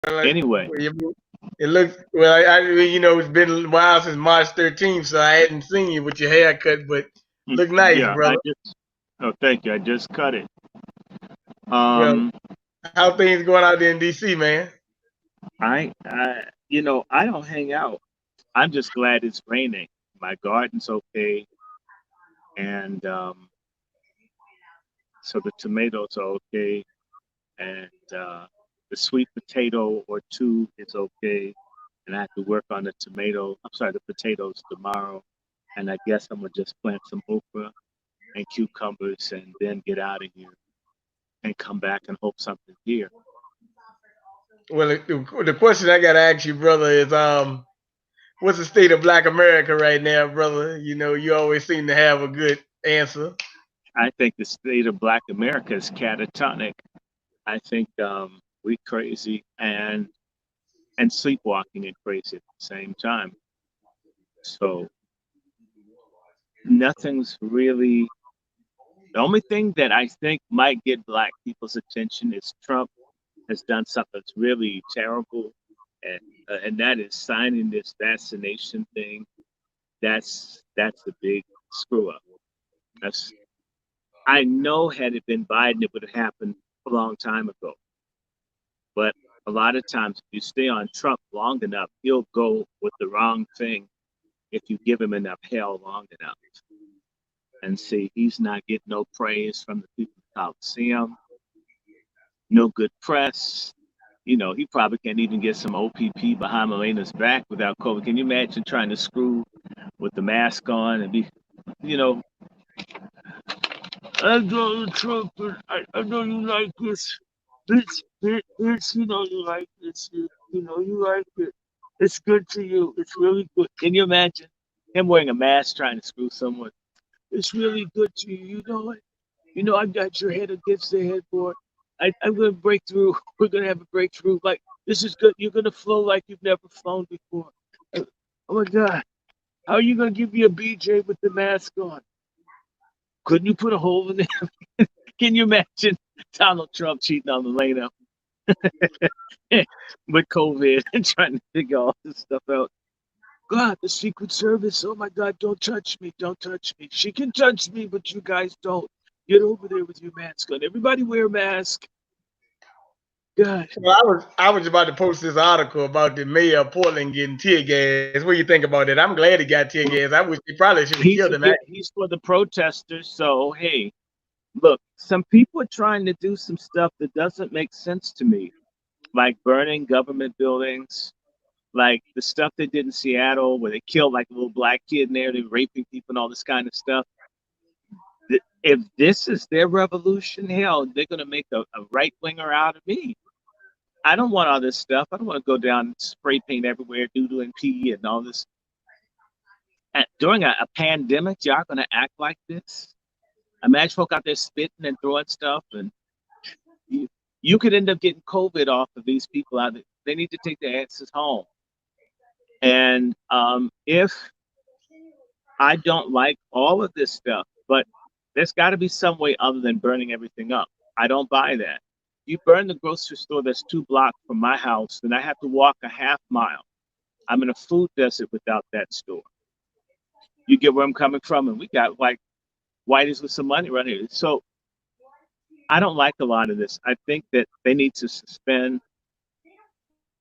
Anyway, It looks well. It's been a while since March 13th, so I hadn't seen you with your haircut, but look nice, yeah, brother. oh, thank you. I just cut it. Well, Um, how things going out there in DC, man? I don't hang out. I'm just glad it's raining. My garden's okay, and so the tomatoes are okay, and the sweet potato or two is okay. And I have to work on the tomato. I'm sorry, the potatoes tomorrow, and I guess I'm gonna just plant some okra and cucumbers, and then get out of here and come back and hope something's here. Well, the question I gotta ask you, brother, is what's the state of Black America right now, brother? You always seem to have a good answer. I think the state of Black America is catatonic. I think we crazy and sleepwalking and crazy at the same time. So nothing's really. The only thing that I think might get Black people's attention is Trump has done something that's really terrible, and that is signing this vaccination thing. That's a big screw up. That's I know had it been Biden, it would have happened a long time ago. But a lot of times, if you stay on Trump long enough, he'll go with the wrong thing if you give him enough hell long enough. And see, he's not getting no praise from the people of the Coliseum, no good press. He probably can't even get some OPP behind Elena's back without COVID. Can you imagine trying to screw with the mask on and be, you know, I'm Donald Trump, and I know you like this. You like this. You like it. It's good to you. It's really good. Can you imagine him wearing a mask trying to screw someone? It's really good to you. You know it. I got your head against their headboard. I'm going to break through. We're going to have a breakthrough. Like, this is good. You're going to flow like you've never flown before. Uh, Oh my God. How are you going to give me a BJ with the mask on? Couldn't you put a hole in it? Can you imagine Donald Trump cheating on Elena with COVID and trying to figure all this stuff out? God, the Secret Service. Oh my God, don't touch me. Don't touch me. She can touch me, but you guys don't. Get over there with your mask on. Everybody wear a mask. God. Well, I was about to post this article about the mayor of Portland getting tear gas. What do you think about that? I'm glad he got tear gas. Well, I wish they probably should have killed he's him. he's for the protesters. So hey, look, some people are trying to do some stuff that doesn't make sense to me, like burning government buildings, like the stuff they did in Seattle where they killed like a little black kid in there, they raping people and all this kind of stuff. If this is their revolution, hell, they're gonna make a right winger out of me. I don't want all this stuff. I don't want to go down and spray paint everywhere, doodle and pee and all this. During a pandemic, y'all gonna act like this? Imagine folk out there spitting and throwing stuff, and you, you could end up getting COVID off of these people out there. They need to take their asses home. And if I don't like all of this stuff, but there's got to be some way other than burning everything up. I don't buy that. You burn the grocery store that's 2 blocks from my house, then I have to walk a half mile. I'm in a food desert without that store. You get where I'm coming from? And we got like whiteys with some money right here. So I don't like a lot of this. I think that they need to suspend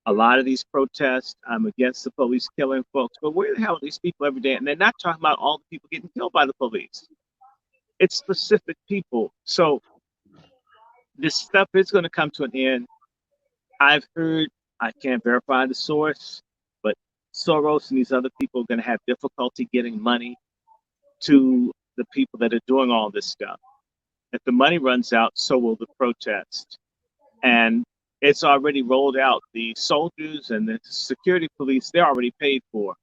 a lot of these protests. I'm against the police killing folks, but where the hell are these people every day? And they're not talking about all the people getting killed by the police. It's specific people. So this stuff is going to come to an end. I've heard, I can't verify the source, but Soros and these other people are going to have difficulty getting money to the people that are doing all this stuff. If the money runs out, so will the protest. And it's already rolled out. The soldiers and the security police, they're already paid for.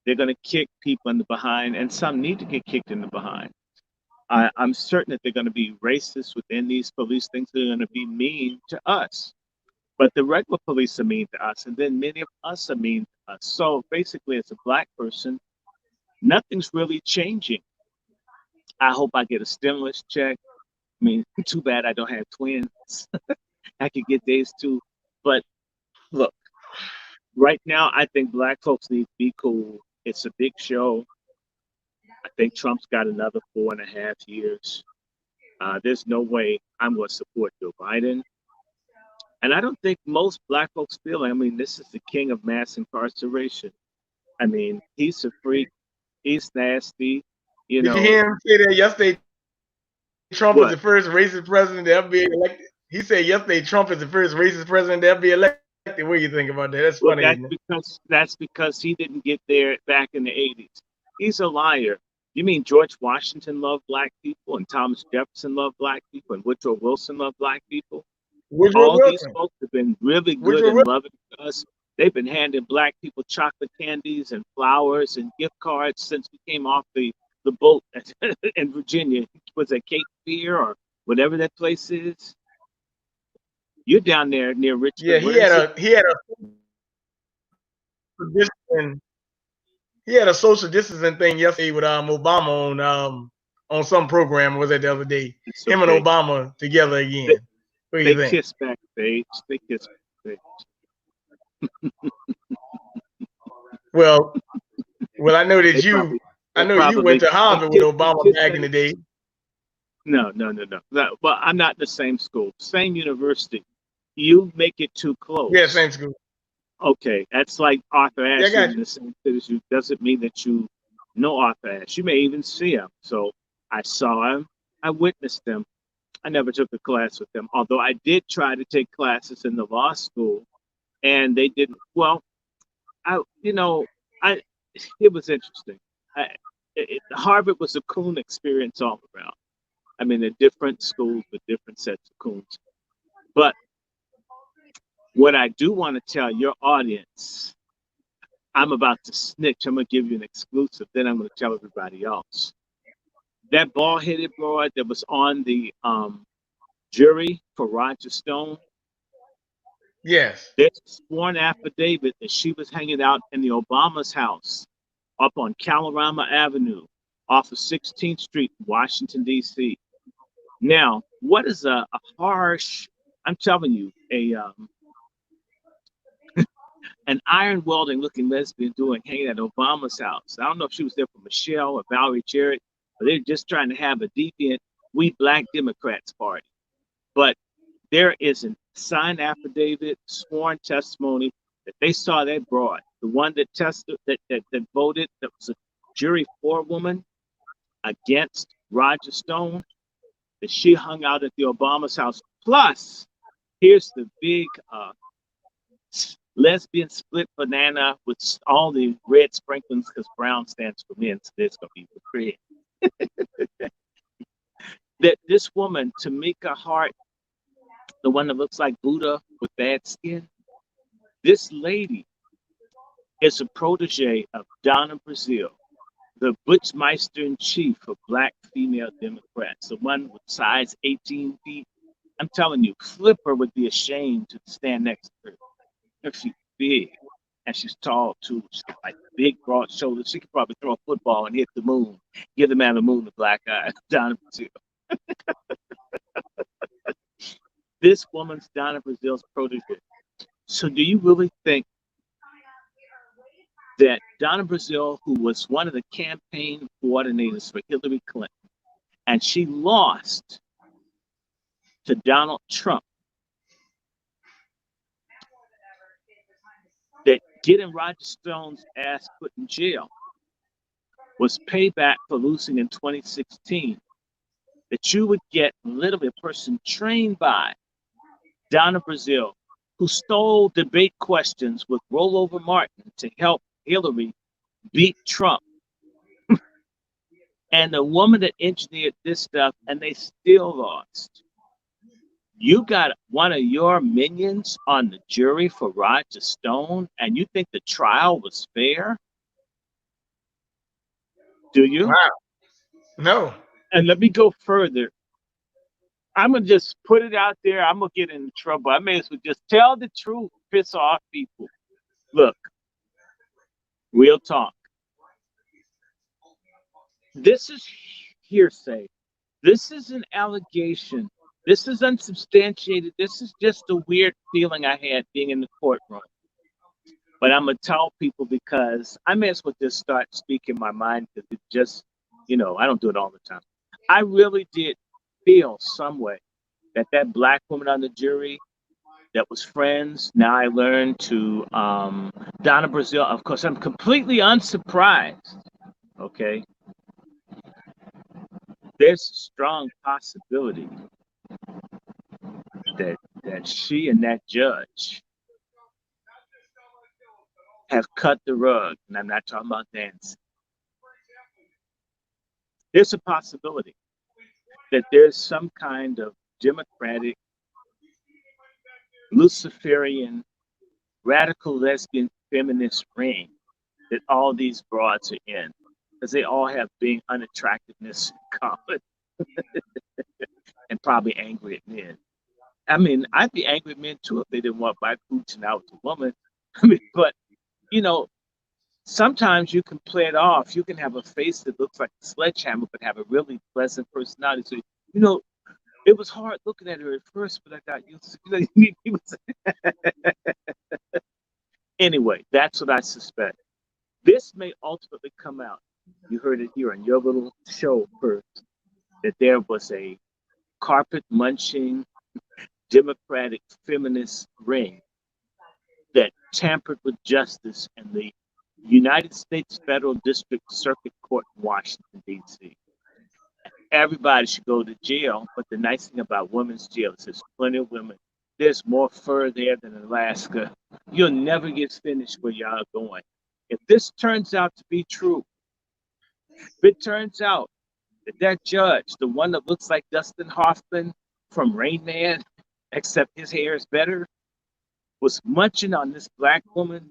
They're going to kick people in the behind, and some need to get kicked in the behind. I'm certain that they're going to be racist within these police things. They're going to be mean to us. But the regular police are mean to us, and then many of us are mean to us. So basically, as a black person, nothing's really changing. I hope I get a stimulus check. I mean, too bad I don't have twins. I could get these too. But Look, right now, I think black folks need to be cool. It's a big show. I think Trump's got another 4.5 years. There's no way I'm going to support Joe Biden. And I don't think most black folks feel it. I mean, this is the king of mass incarceration. I mean, he's a freak. He's nasty. You Did you know, hear him say that yesterday? Trump is what? the first racist president to ever be elected. He said yesterday Trump is the first racist president to ever be elected. What do you think about that? That's funny, Well, isn't it? that's because he didn't get there back in the 80s. He's a liar. You mean George Washington loved black people and Thomas Jefferson loved black people and Woodrow Wilson loved black people? Woodrow All these Wilson. folks have been really good Woodrow and Wilson. loving to us. They've been handing black people chocolate candies and flowers and gift cards since we came off the boat in Virginia. Was it Cape Fear or whatever that place is? You're down there near Yeah, Richmond. Where is it? he had a distancing, he had a social distancing thing yesterday with Obama on some program. Was that the other day? It's Him and okay. Obama together They, again. What do you they think? kiss backstage. They kiss backstage. Well, I know They that probably I they know you went probably to Harvard with they Obama kiss back in back. the day. No, no, no, no. Well, I'm not in the same school, same university. You make it too Yeah, close. same school. Okay, that's like Arthur Yeah, I Ashe got living you. in the same city as you. Doesn't mean that you know Arthur Ashe. You may even see him. So I saw him. I witnessed him. I never took a class with him, although I did try to take classes in the law school, and they didn't. Well, I, you know, I. It was interesting. Harvard was a coon experience all around. I mean, they're different schools with different sets of coons. But what I do want to tell your audience, I'm about to snitch. I'm going to give you an exclusive. Then I'm going to tell everybody else. That bald headed broad that was on the jury for Roger Stone, Yes. there's a sworn affidavit that she was hanging out in the Obama's house up on Calorama Avenue off of 16th Street, Washington, D.C. Now, what is a harsh, I'm telling you, an iron welding looking lesbian doing hanging at Obama's house? I don't know if she was there for Michelle or Valerie Jarrett, but they're just trying to have a deviant, we black Democrats party. But there is a signed affidavit, sworn testimony that they saw that broad, the one that tested, that voted, that was a jury forewoman against Roger Stone, that she hung out at the Obama's house. Plus, here's the big lesbian split banana with all the red sprinklings because brown stands for men, so there's going to be red. That this woman, Tamika Hart, the one that looks like Buddha with bad skin, this lady is a protege of Donna Brazile, the Butchmeister in chief of black female Democrats, the one with size 18 feet. I'm telling you, Flipper would be ashamed to stand next to her. She's big and she's tall too. She's got like big, broad shoulders. She could probably throw a football and hit the moon. Give the man the moon the black eye. Donna Brazile. This woman's Donna Brazile's protege. So, do you really think that Donna Brazile, who was one of the campaign coordinators for Hillary Clinton, and she lost to Donald Trump, that getting Roger Stone's ass put in jail was payback for losing in 2016? That you would get literally a person trained by Donna Brazile, who stole debate questions with Rollover Martin to help Hillary beat Trump, and the woman that engineered this stuff, and they still lost. You got one of your minions on the jury for Roger Stone, and you think the trial was fair? Do you? Wow. No. And let me go further. I'm gonna just put it out there. I'm gonna get in trouble. I may as well just tell the truth, piss off people. Look, real talk. This is hearsay. This is an allegation This is unsubstantiated. This is just a weird feeling I had being in the courtroom. But I'm gonna tell people because I may as well just start speaking my mind because it just, I don't do it all the time. I really did feel some way that that black woman on the jury that was friends. Now I learned to Donna Brazil. Of course, I'm completely unsurprised. Okay, there's a strong possibility that she and that judge have cut the rug, and I'm not talking about dancing. There's a possibility that there's some kind of democratic, Luciferian, radical lesbian feminist ring that all these broads are in, because they all have being unattractiveness in common and probably angry at men. I mean, I'd be angry at men too if they didn't want my cooching out with a woman. I mean, but you know, sometimes you can play it off. You can have a face that looks like a sledgehammer, but have a really pleasant personality. So, you know, it was hard looking at her at first, but I thought you was anyway. That's what I suspect. This may ultimately come out. You heard it here on your little show first that there was a carpet munching Democratic feminist ring that tampered with justice in the United States Federal District Circuit Court in Washington, D.C. Everybody should go to jail, but the nice thing about women's jail is there's plenty of women. There's more fur there than Alaska. You'll never get finished where y'all are going. If this turns out to be true, if it turns out that that judge, the one that looks like Dustin Hoffman from Rain Man, except his hair is better, was munching on this black woman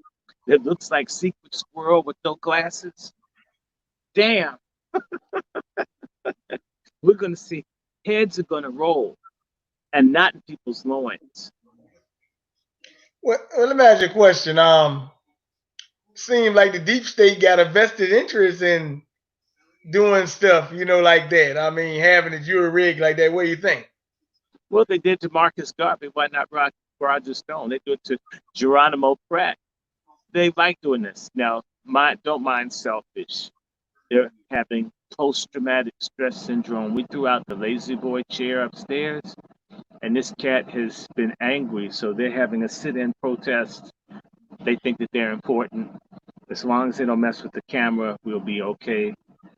that looks like Secret Squirrel with no glasses, damn, we're going to see heads are going to roll and not in people's loins. Well, let me ask you a question. Seemed like the deep state got a vested interest in doing stuff, like that. I mean, having a jury rig like that. What do you think? Well, they did to Marcus Garvey. Why not Roger Stone? They do it to Geronimo Pratt. They like doing this. Now, don't mind selfish. They're having post-traumatic stress syndrome. We threw out the lazy boy chair upstairs, and this cat has been angry, so they're having a sit-in protest. They think that they're important. As long as they don't mess with the camera, we'll be okay.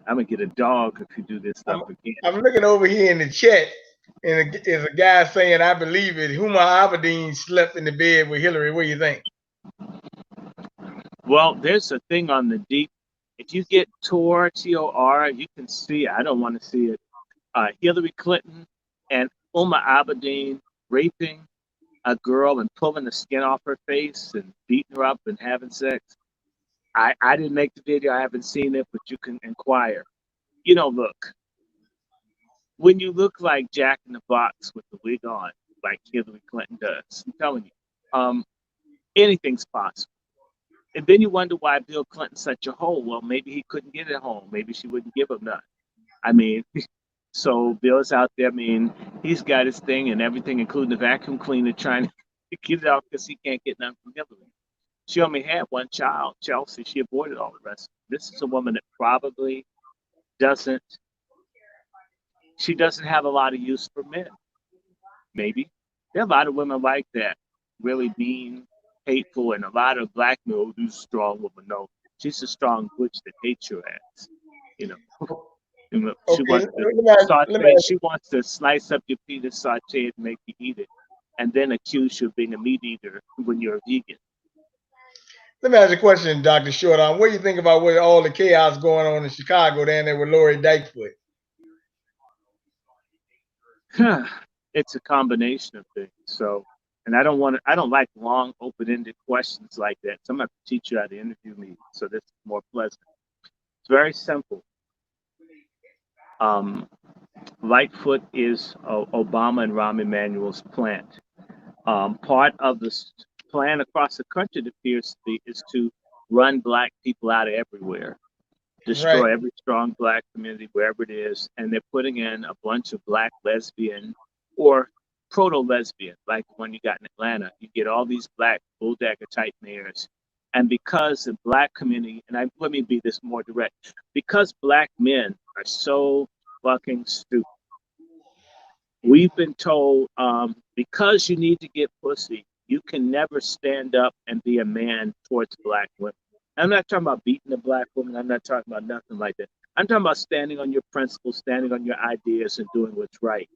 I'm gonna get a dog if you do this I'm, stuff again. I'm looking over here in the chat, and there's a guy saying, "I believe it." Huma Abedin slept in the bed with Hillary. What do you think? Well, there's a thing on the deep. If you get Tor, Tor, you can see. I don't want to see it. Hillary Clinton and Uma Abedin raping a girl and pulling the skin off her face and beating her up and having sex. I didn't make the video. I haven't seen it, but you can inquire. Look, when you look like Jack in the Box with the wig on, like Hillary Clinton does, I'm telling you, anything's possible. And then you wonder why Bill Clinton's such a hoe. Well, maybe he couldn't get it home. Maybe she wouldn't give him none. I mean, so Bill's out there. I mean, he's got his thing and everything, including the vacuum cleaner, trying to get it out because he can't get none from Hillary. She only had one child, Chelsea. She aborted all the rest. This is a woman that probably doesn't. She doesn't have a lot of use for men. Maybe there are a lot of women like that, really mean, hateful, and a lot of black men who do strong woman. No, she's a strong butch that hates your ass. You know, she Okay, wants to saute. She wants to slice up your penis, saute it, and make you eat it, and then accuse you of being a meat eater when you're a vegan. let me ask you a question, Dr. Short. What do you think about what all the chaos going on in Chicago down there with Lori Dykefoot? It's a combination of things. So, and I don't like long, open-ended questions like that. So I'm going to teach you how to interview me so this is more pleasant. It's very simple. Lightfoot is Obama and Rahm Emanuel's plant. Part of the plan across the country, it appears to be, is to run black people out of everywhere, Right. destroy every strong black community wherever it is, and they're putting in a bunch of black lesbian or proto-lesbian, like the one you got in Atlanta. You get all these black bulldagger type mayors. And because the black community, and let me be this more direct, because black men are so fucking stupid, we've been told because you need to get pussy, you can never stand up and be a man towards black women. I'm not talking about beating a black woman. I'm not talking about nothing like that. I'm talking about standing on your principles, standing on your ideas, and doing what's right.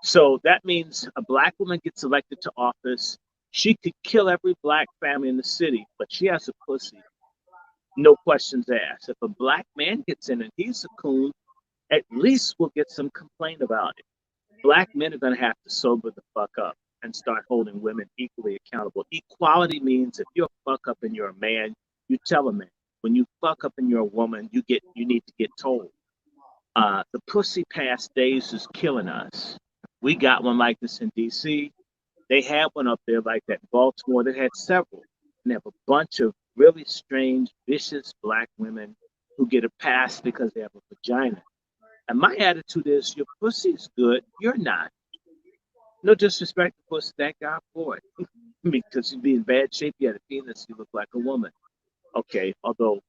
So that means a black woman gets elected to office. She could kill every black family in the city, but she has a pussy. No questions asked. If a black man gets in and he's a coon, at least we'll get some complaint about it. Black men are going to have to sober the fuck up and start holding women equally accountable. Equality means if you're a fuck up and you're a man, you tell a man. When you fuck up and you're a woman, you need to get told. The pussy past days is killing us. We got one like this in D.C. They had one up there like that in Baltimore. They had several. And they have a bunch of really strange, vicious black women who get a pass because they have a vagina. And my attitude is, your pussy's good, you're not. No disrespect to pussy, thank God for it. I mean, because you'd be in bad shape, you had a penis, you look like a woman. Okay, although,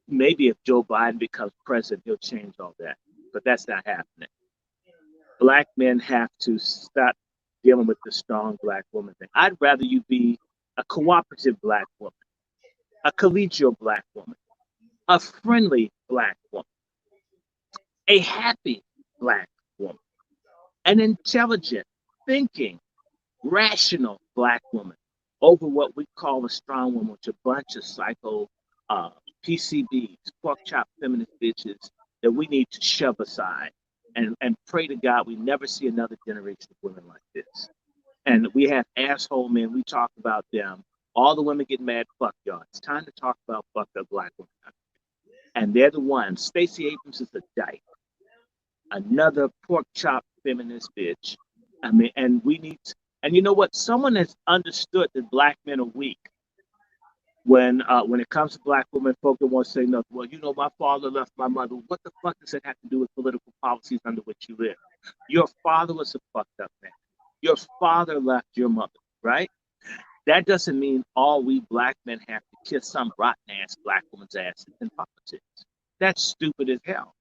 maybe if Joe Biden becomes president, he'll change all that. But that's not happening. Black men have to stop dealing with the strong black woman thing. I'd rather you be a cooperative black woman, a collegial black woman, a friendly black woman, a happy black woman, an intelligent, thinking, rational black woman over what we call a strong woman, which is a bunch of psycho uh, PCBs, pork chop feminist bitches that we need to shove aside and pray to God we never see another generation of women like this. And we have asshole men, we talk about them. All the women get mad, fuck y'all. It's time to talk about fucked up black women. And they're the ones. Stacey Abrams is a dyke, another pork chop feminist bitch. I mean, and we need to, and you know what? Someone has understood that black men are weak. When it comes to black women, folk don't want to say nothing. Well, my father left my mother. What the fuck does that have to do with political policies under which you live? Your father was a fucked up man. Your father left your mother, right? That doesn't mean all we black men have to kiss some rotten ass black woman's ass in politics. That's stupid as hell.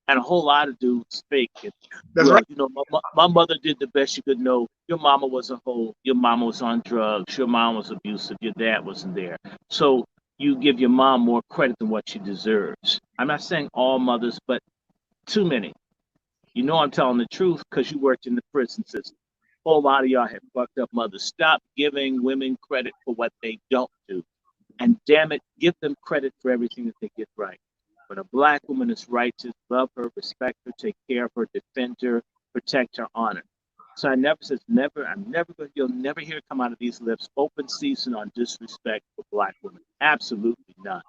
And a whole lot of dudes fake it. That's Well, right. my mother did the best she could know. Your mama was a hoe. Your mama was on drugs. Your mom was abusive. Your dad wasn't there. So you give your mom more credit than what she deserves. I'm not saying all mothers, but too many. I'm telling the truth because you worked in the prison system. A whole lot of y'all have fucked up mothers. Stop giving women credit for what they don't do. And damn it, give them credit for everything that they get right. When a black woman is righteous, love her, respect her, take care of her, defend her, protect her honor. So I never says never, you'll never hear it come out of these lips, open season on disrespect for black women. Absolutely none.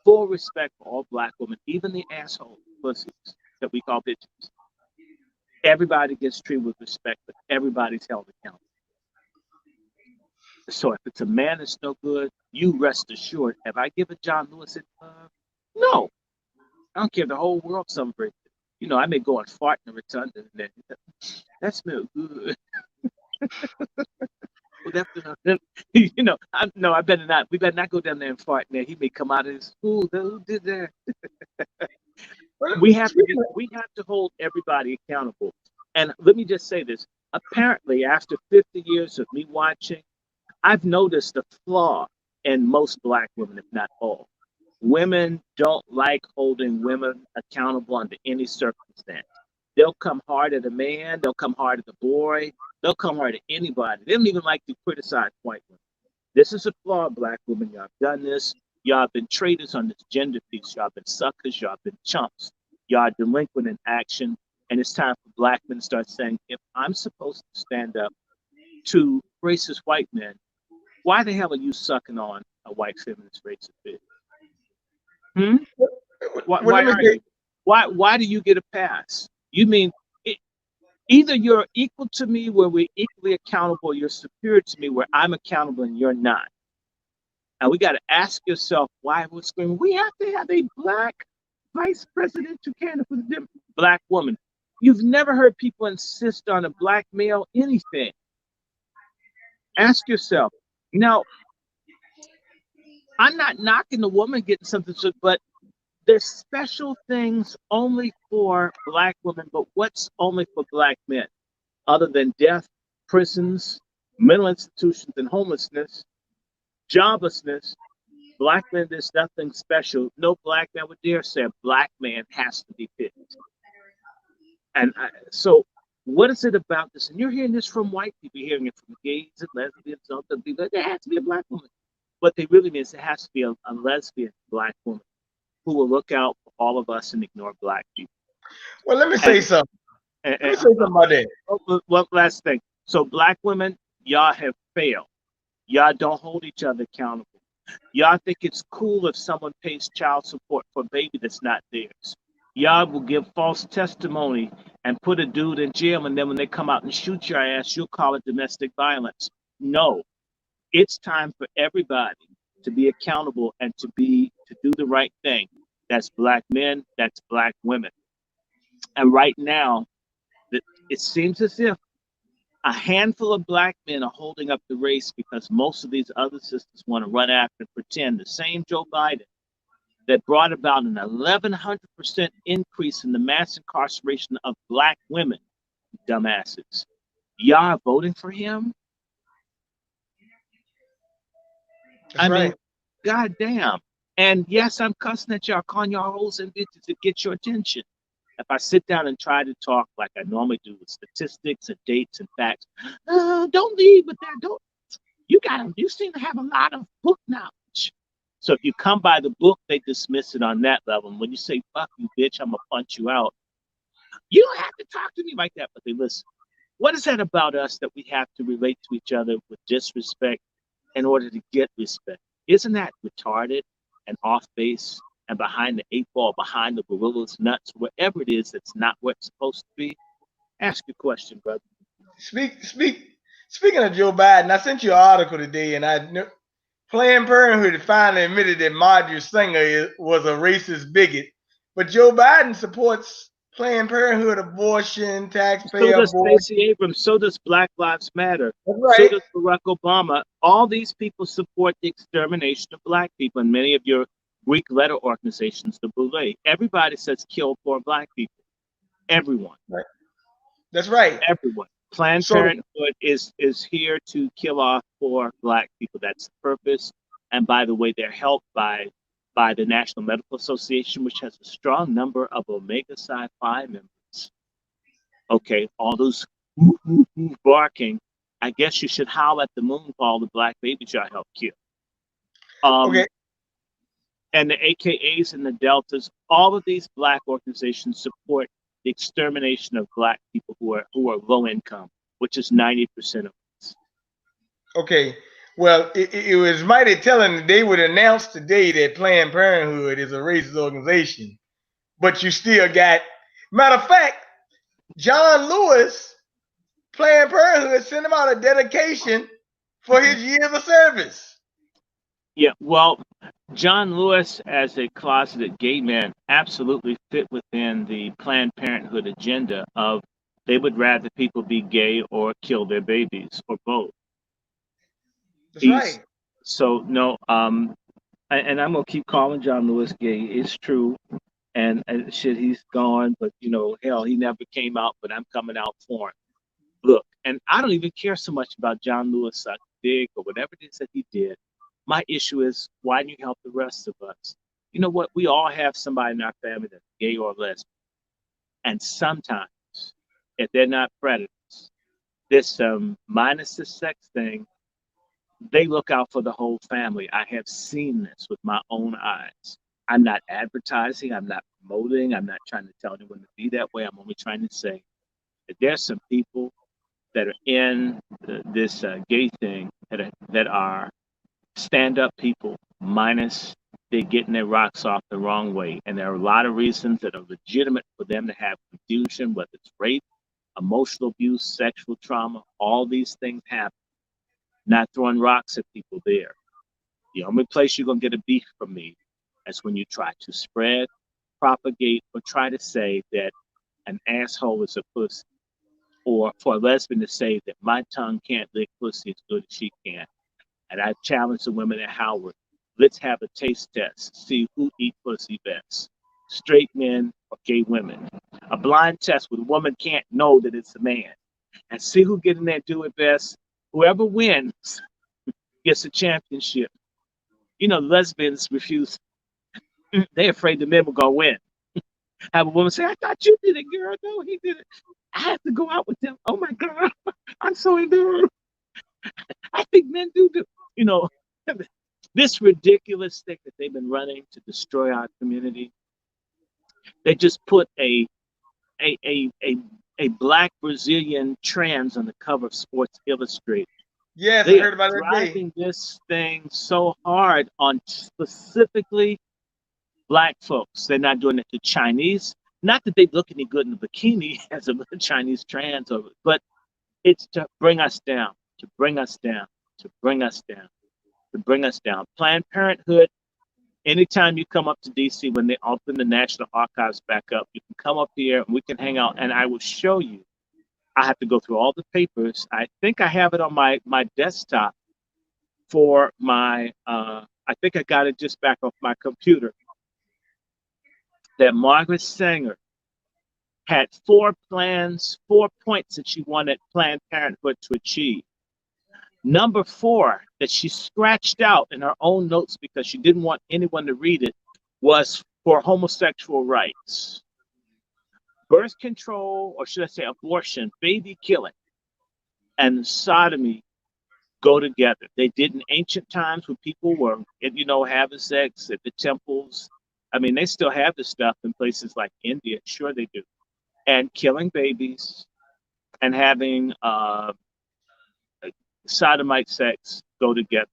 Full respect for all black women, even the asshole pussies that we call bitches. Everybody gets treated with respect, but everybody's held accountable. So if it's a man that's no good, you rest assured. Have I given John Lewis a love? No. I don't care if the whole world celebrates it. I may go and fart in the rotunda and then that smells good. Well, no, I better not. We better not go down there and fart in there. He may come out of his school. Who did that? We have to hold everybody accountable. And let me just say this. Apparently, after 50 years of me watching, I've noticed a flaw in most black women, if not all. Women don't like holding women accountable under any circumstance. They'll come hard at a man, they'll come hard at the boy, they'll come hard at anybody. They don't even like to criticize white women. This is a flaw, black women. Y'all have done this. Y'all have been traitors on this gender piece. Y'all have been suckers. Y'all have been chumps. Y'all are delinquent in action. And it's time for black men to start saying, if I'm supposed to stand up to racist white men, why the hell are you sucking on a white feminist racist bitch? Hmm? Why, Well, why let me are get you? Why do you get a pass? You mean it, either you're equal to me where we're equally accountable, you're superior to me where I'm accountable and you're not. And we got to ask yourself why we're screaming, we have to have a black vice presidential candidate for the black woman. You've never heard people insist on a black male anything. Ask yourself. Now, I'm not knocking the woman getting something, but there's special things only for black women, but what's only for black men? Other than death, prisons, mental institutions, and homelessness, joblessness, black men, there's nothing special. No black man would dare say a black man has to be picked. So, what is it about this? And you're hearing this from white people, you're hearing it from gays and lesbians, and other people. There has to be a black woman. What they really mean is there has to be a lesbian black woman who will look out for all of us and ignore black people. Well, let me say And, something. and, Let me and say something about that. one last thing. So, black women, y'all have failed. Y'all don't hold each other accountable. Y'all think it's cool if someone pays child support for a baby that's not theirs. Y'all will give false testimony and put a dude in jail, and then when they come out and shoot your ass, you'll call it domestic violence. No, it's time for everybody to be accountable and to do the right thing. That's black men, that's black women. And right now, it seems as if a handful of black men are holding up the race because most of these other sisters want to run after and pretend the same Joe Biden that brought about an 1,100% increase in the mass incarceration of black women, dumbasses. Y'all are voting for him? That's I mean, right. goddamn. And yes, I'm cussing at y'all, calling y'all hoes and bitches to get your attention. If I sit down and try to talk like I normally do with statistics and dates and facts, don't leave with that. Don't you seem to have a lot of book knowledge. So if you come by the book, they dismiss it on that level. And when you say fuck you, bitch, I'm gonna punch you out. You don't have to talk to me like that, but they listen. What is that about us that we have to relate to each other with disrespect in order to get respect? Isn't that retarded and off base and behind the eight ball, behind the gorilla's nuts, wherever it is that's not what it's supposed to be? Ask your question, brother. Speaking of Joe Biden, I sent you an article today, and Planned Parenthood finally admitted that Marjorie Singer was a racist bigot, but Joe Biden supports Planned Parenthood, abortion, So taxpayer does abortion. Stacey Abrams. So does Black Lives Matter. That's So right. does Barack Obama. All these people support the extermination of black people. And many of your Greek letter organizations, the Boule. Everybody says kill poor black people. Everyone. Right. That's right. Everyone. Planned So Parenthood is here to kill off poor black people. That's the purpose. And by the way, they're helped by the National Medical Association, which has a strong number of omega psi phi members. Okay, all those barking. I guess you should howl at the moon for all the black babies y'all help kill. okay, Um, and the AKAs and the Deltas, all of these black organizations support the extermination of black people who are low income, which is 90% of us. okay. Well, it was mighty telling that they would announce today that Planned Parenthood is a racist organization, but you still got. Matter of fact, John Lewis, Planned Parenthood, sent him out a dedication for his years of service. Yeah, well, John Lewis, as a closeted gay man, absolutely fit within the Planned Parenthood agenda of they would rather people be gay or kill their babies or both. That's He's right. so no, and I'm gonna keep calling John Lewis gay. It's true, and shit, he's gone, but hell, he never came out, but I'm coming out for him. Look, and I don't even care so much about John Lewis suck dick or whatever it is that he did. My issue is why don't you help the rest of us? You know what? We all have somebody in our family that's gay or lesbian, and sometimes if they're not predators, this minus the sex thing, they look out for the whole family. I have seen this with my own eyes. I'm not advertising, I'm not promoting, I'm not trying to tell anyone to be that way. I'm only trying to say that there's some people that are in this gay thing that are stand up people, minus they're getting their rocks off the wrong way. And there are a lot of reasons that are legitimate for them to have confusion, whether it's rape, emotional abuse, sexual trauma, all these things happen. Not throwing rocks at people there. The only place you're going to get a beef from me is when you try to spread propagate or try to say that an asshole is a pussy, or for a lesbian to say that my tongue can't lick pussy as good as she can. And I challenge the women at Howard, let's have a taste test, see who eat pussy best, straight men or gay women. A blind test where the woman can't know that it's a man, and see who get in there and do it best. Whoever wins gets a championship. You know, lesbians refuse. They're afraid the men will go win. Have a woman say, I thought you did it, girl. No, he did it. I have to go out with them. Oh my God. I'm so embarrassed. I think men do. You know, this ridiculous thing that they've been running to destroy our community. They just put a a a, a black Brazilian trans on the cover of Sports Illustrated. Yes, I They are heard about that day. driving this thing so hard on specifically black folks. They're not doing it to Chinese. Not that they look any good in a bikini as a Chinese trans, but it's to bring us down, to bring us down, to bring us down, to bring us down. Planned Parenthood, anytime you come up to DC when they open the National Archives back up, you can come up here and we can hang out and I will show you. I have to go through all the papers. I think I have it on my desktop for my, I think I got it just back off my computer, that Margaret Sanger had 4 points that she wanted Planned Parenthood to achieve. Number 4 that she scratched out in her own notes because she didn't want anyone to read it was for homosexual rights. Birth control, or should I say abortion, baby killing, and sodomy go together. They did in ancient times when people were, having sex at the temples. I mean, they still have this stuff in places like India. Sure, they do. And killing babies and having sodomite sex go together.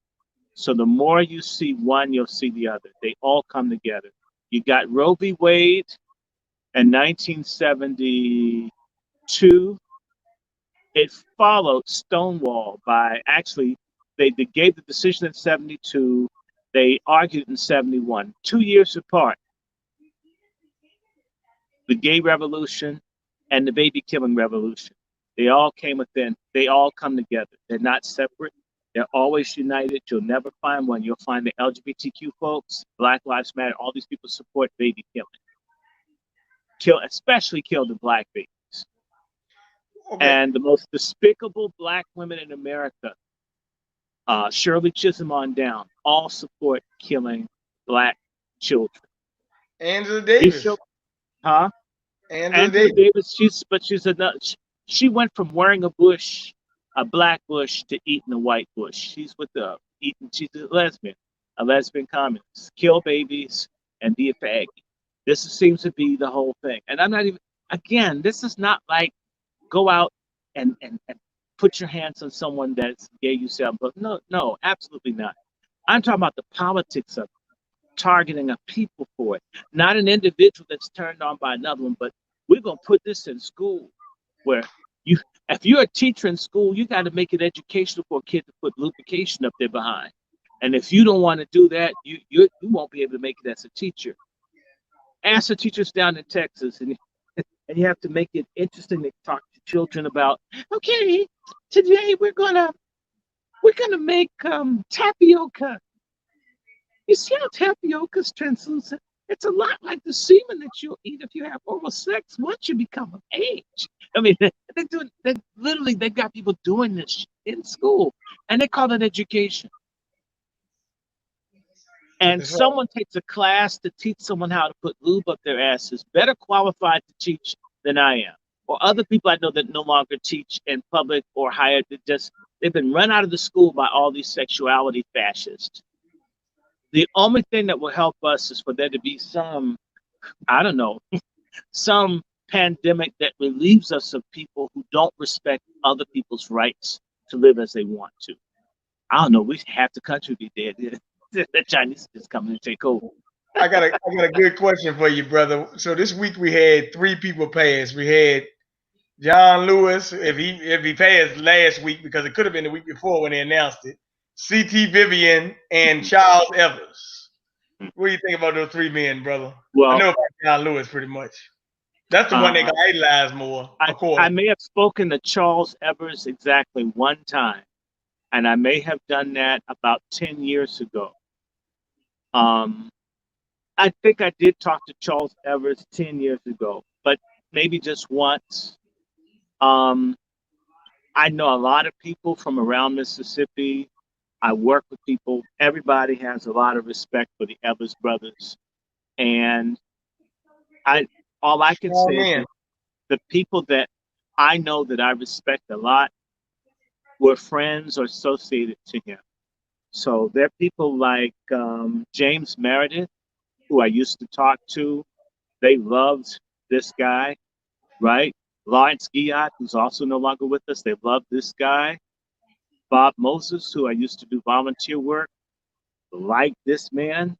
So the more you see one, you'll see the other. They all come together. You got Roe v. Wade in 1972. It followed Stonewall by actually, they gave the decision in 72. They argued in 71. 2 years apart, the gay revolution and the baby killing revolution. They all came within, they all come together. They're not separate. They're always united. You'll never find one. You'll find the LGBTQ folks, Black Lives Matter, all these people support baby killing. Especially kill the black babies. Okay. And the most despicable black women in America, Shirley Chisholm on down, all support killing black children. Angela You Davis. show, huh? Angela Angela Davis. Davis, she's another. She went from wearing a black bush, to eating a white bush. She's with the eating. She's a lesbian communist. Kill babies and be a faggot. This seems to be the whole thing. And I'm not even. Again, this is not like go out and put your hands on someone that's gay yourself. But no, absolutely not. I'm talking about the politics of targeting a people for it, not an individual that's turned on by another one. But we're gonna put this in school, where you, if you're a teacher in school, you got to make it educational for a kid to put lubrication up there behind. And if you don't want to do that, you won't be able to make it as a teacher. Ask the teachers down in Texas, and you have to make it interesting to talk to children about. Okay, today we're gonna make tapioca. You see how tapioca is translucent? It's a lot like the semen that you'll eat if you have oral sex once you become of age. I mean, they got people doing this in school, and they call it education. And That's right. someone takes a class to teach someone how to put lube up their asses, better qualified to teach than I am. Or other people I know that no longer teach in public or hired, they've been run out of the school by all these sexuality fascists. The only thing that will help us is for there to be some, I don't know, some pandemic that relieves us of people who don't respect other people's rights to live as they want to. I don't know, we half the country be dead. The Chinese just come and take over. I got a good question for you, brother. So this week we had 3 people pass. We had John Lewis, if he passed last week, because it could have been the week before when they announced it. C.T. Vivian and Charles Evers. What do you think about those three men, brother? I Well, know about John Lewis pretty much. That's the one that uh, got idolized more, I of I course. may have spoken to Charles Evers exactly one time, and I may have done that about 10 years ago. Um, I think I did talk to Charles Evers 10 years ago, but maybe just once. Um, I know a lot of people from around Mississippi. I work with people. Everybody has a lot of respect for the Evers brothers, and I all I can Strong say is men. that the people that I know that I respect a lot were friends or associated to him. So there are people like James Meredith, who I used to talk to. They loved this guy, right? Lawrence Guillot, who's also no longer with us, they loved this guy. Bob Moses, who I used to do volunteer work, liked this man.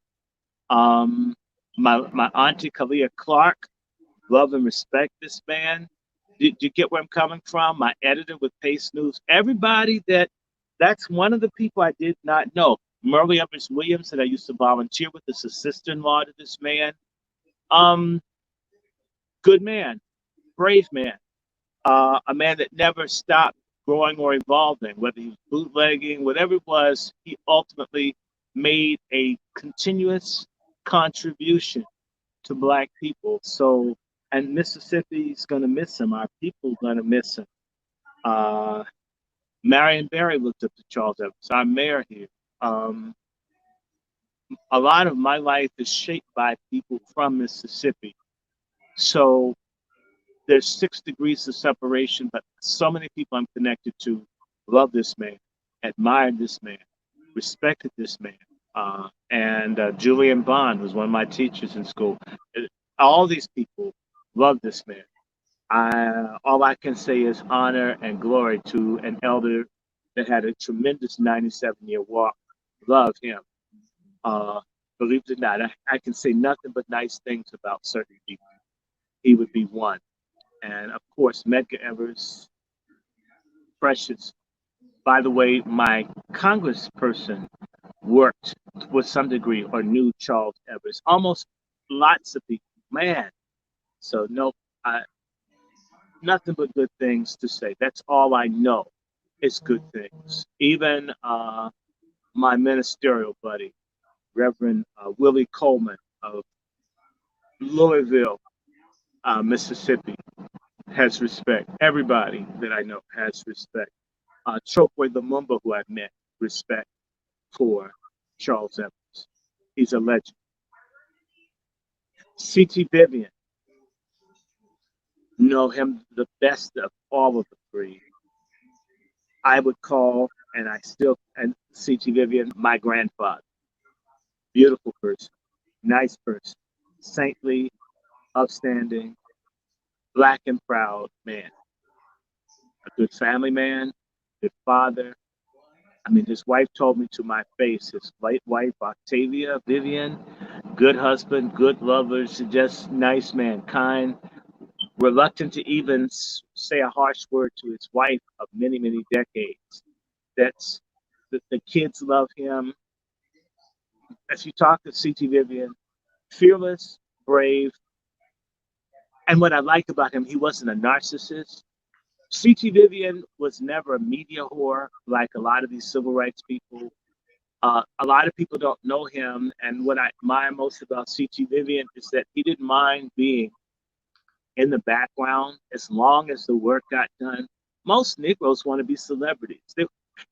Um, my auntie Kalia Clark, love and respect this man. Did you get where I'm coming from? My editor with Pace News, everybody that's one of the people I did not know. Merle Evers Williams, that I used to volunteer with, is a sister-in-law to this man. Um, Good man, brave man, a man that never stopped growing or evolving, whether he was bootlegging, whatever it was, he ultimately made a continuous contribution to Black people. So, and Mississippi's going to miss him. Our people are going to miss him. Uh, Marion Barry looked up to Charles Evans, our mayor here. Um, a lot of my life is shaped by people from Mississippi. So there's 6 degrees of separation, but so many people I'm connected to love this man, admired this man, respected this man. And Julian Bond was one of my teachers in school. All these people love this man. All I can say is honor and glory to an elder that had a tremendous 97-year walk. Love him. Uh, Believe it or not, I can say nothing but nice things about certain people. He would be one. And of course, Medgar Evers, precious. By the way, my congressperson worked with some degree or knew Charles Evers. Almost lots of people, man. So no, I, nothing but good things to say. That's all I know. It's good things. Even my ministerial buddy, Reverend Willie Coleman of Louisville, Mississippi, has respect. Everybody that I know has respect. Chokwe Lumumba, who I've met, respect for Charles Evans. He's a legend. C.T. Vivian, know him the best of all of the three. I would call, and I still, and C.T. Vivian, my grandfather. Beautiful person, nice person, saintly, upstanding, black and proud man, a good family man, good father. I mean, his wife told me to my face, his late wife, Octavia Vivian, good husband, good lovers, just nice man, kind, reluctant to even say a harsh word to his wife of many, many decades. That's the kids love him. As you talk to C.T. Vivian, fearless, brave, and what I like about him, he wasn't a narcissist. C.T. Vivian was never a media whore like a lot of these civil rights people. A lot of people don't know him, and what I admire most about C.T. Vivian is that he didn't mind being in the background as long as the work got done. Most Negroes want to be celebrities.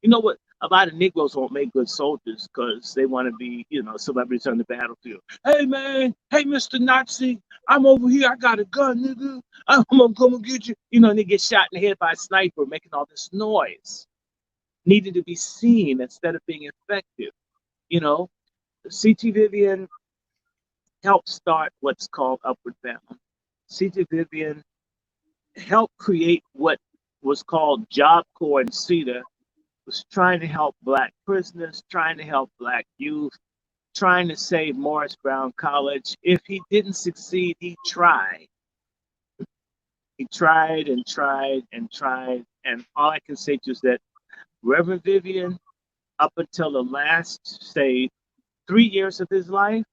You know what? A lot of Negroes won't make good soldiers because they want to be, celebrities on the battlefield. Hey man, hey Mr. Nazi, I'm over here. I got a gun, nigga. I'm gonna come and get you. And they get shot in the head by a sniper, making all this noise, needing to be seen instead of being effective. You know, C.T. Vivian helped start what's called Upward Bound. C.T. Vivian helped create what was called Job Corps in Cedar, was trying to help Black prisoners, trying to help Black youth, trying to save Morris Brown College. If he didn't succeed, he tried. He tried and tried and tried. And all I can say to you is that Reverend Vivian, up until the last, say, 3 years of his life,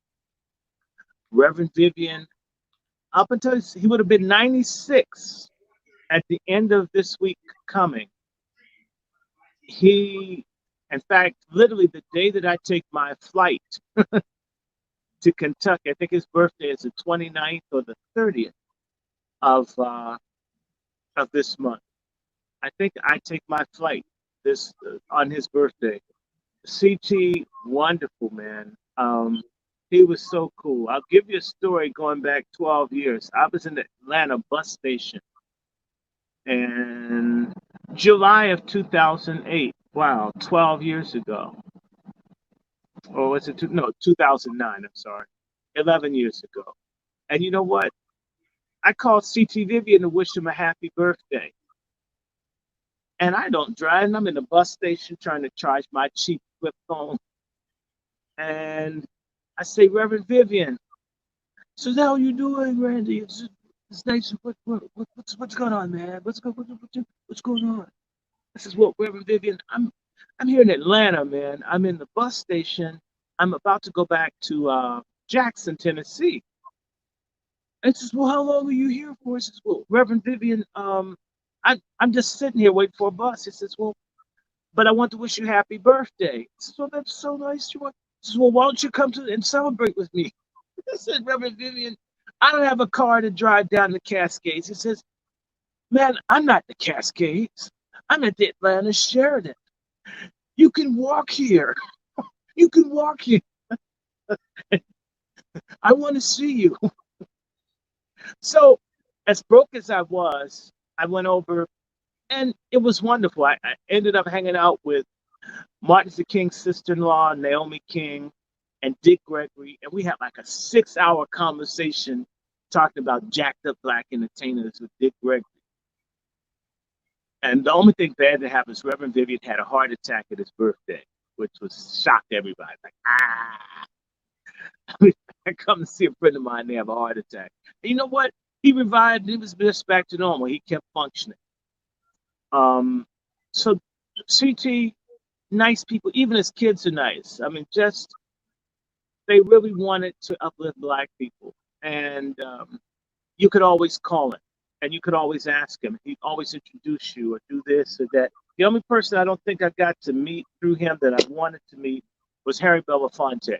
Reverend Vivian, up until he would have been 96 at the end of this week coming. He, in fact, literally the day that I take my flight to Kentucky, I think his birthday is the 29th or the 30th of uh, of this month. I think I take my flight this on his birthday. CT, wonderful man. He was so cool. I'll give you a story going back 12 years. I was in the Atlanta bus station in July of 2008. Wow, 12 years ago. Or was it no, 2009, I'm sorry. 11 years ago. And you know what? I called CT Vivian to wish him a happy birthday. And I don't drive, and I'm in the bus station trying to charge my cheap flip phone. And I say, Reverend Vivian. So how you doing, Randy? It's nice. What's going on, man? What's going on? I says, well, Reverend Vivian, I'm here in Atlanta, man. I'm in the bus station. I'm about to go back to Jackson, Tennessee. And he says, well, how long are you here for? I says, well, Reverend Vivian, I'm just sitting here waiting for a bus. He says, well, but I want to wish you happy birthday. I says, well, that's so nice. He says, well, why don't you come to and celebrate with me? I said, Reverend Vivian, I don't have a car to drive down the Cascades. He says, man, I'm not the Cascades. I'm at the Atlanta Sheridan. You can walk here. You can walk here. I want to see you. So, as broke as I was, I went over and it was wonderful. I ended up hanging out with Martin Luther King's sister-in-law, Naomi King, and Dick Gregory, and we had like a 6-hour conversation talking about jacked up black entertainers with Dick Gregory. And the only thing bad that happened is Reverend Vivian had a heart attack at his birthday, which was shocked everybody. Like, I come to see a friend of mine, they have a heart attack. And you know what? He revived, he was just back to normal. He kept functioning. So CT, nice people, even his kids are nice. I mean, just they really wanted to uplift black people. And you could always call him and you could always ask him. He'd always introduce you or do this or that. The only person I don't think I got to meet through him that I wanted to meet was Harry Belafonte.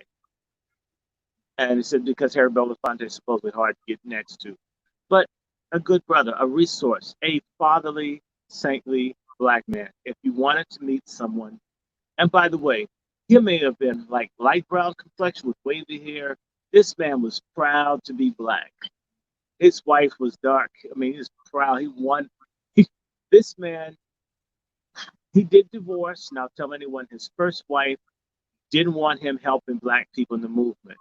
And he said because Harry Belafonte is supposedly hard to get next to. But a good brother, a resource, a fatherly, saintly black man. If you wanted to meet someone, and by the way, he may have been like light brown complexion with wavy hair. This man was proud to be black. His wife was dark. I mean, he's proud. He won. This man, he did divorce. Now, tell anyone, his first wife didn't want him helping black people in the movement.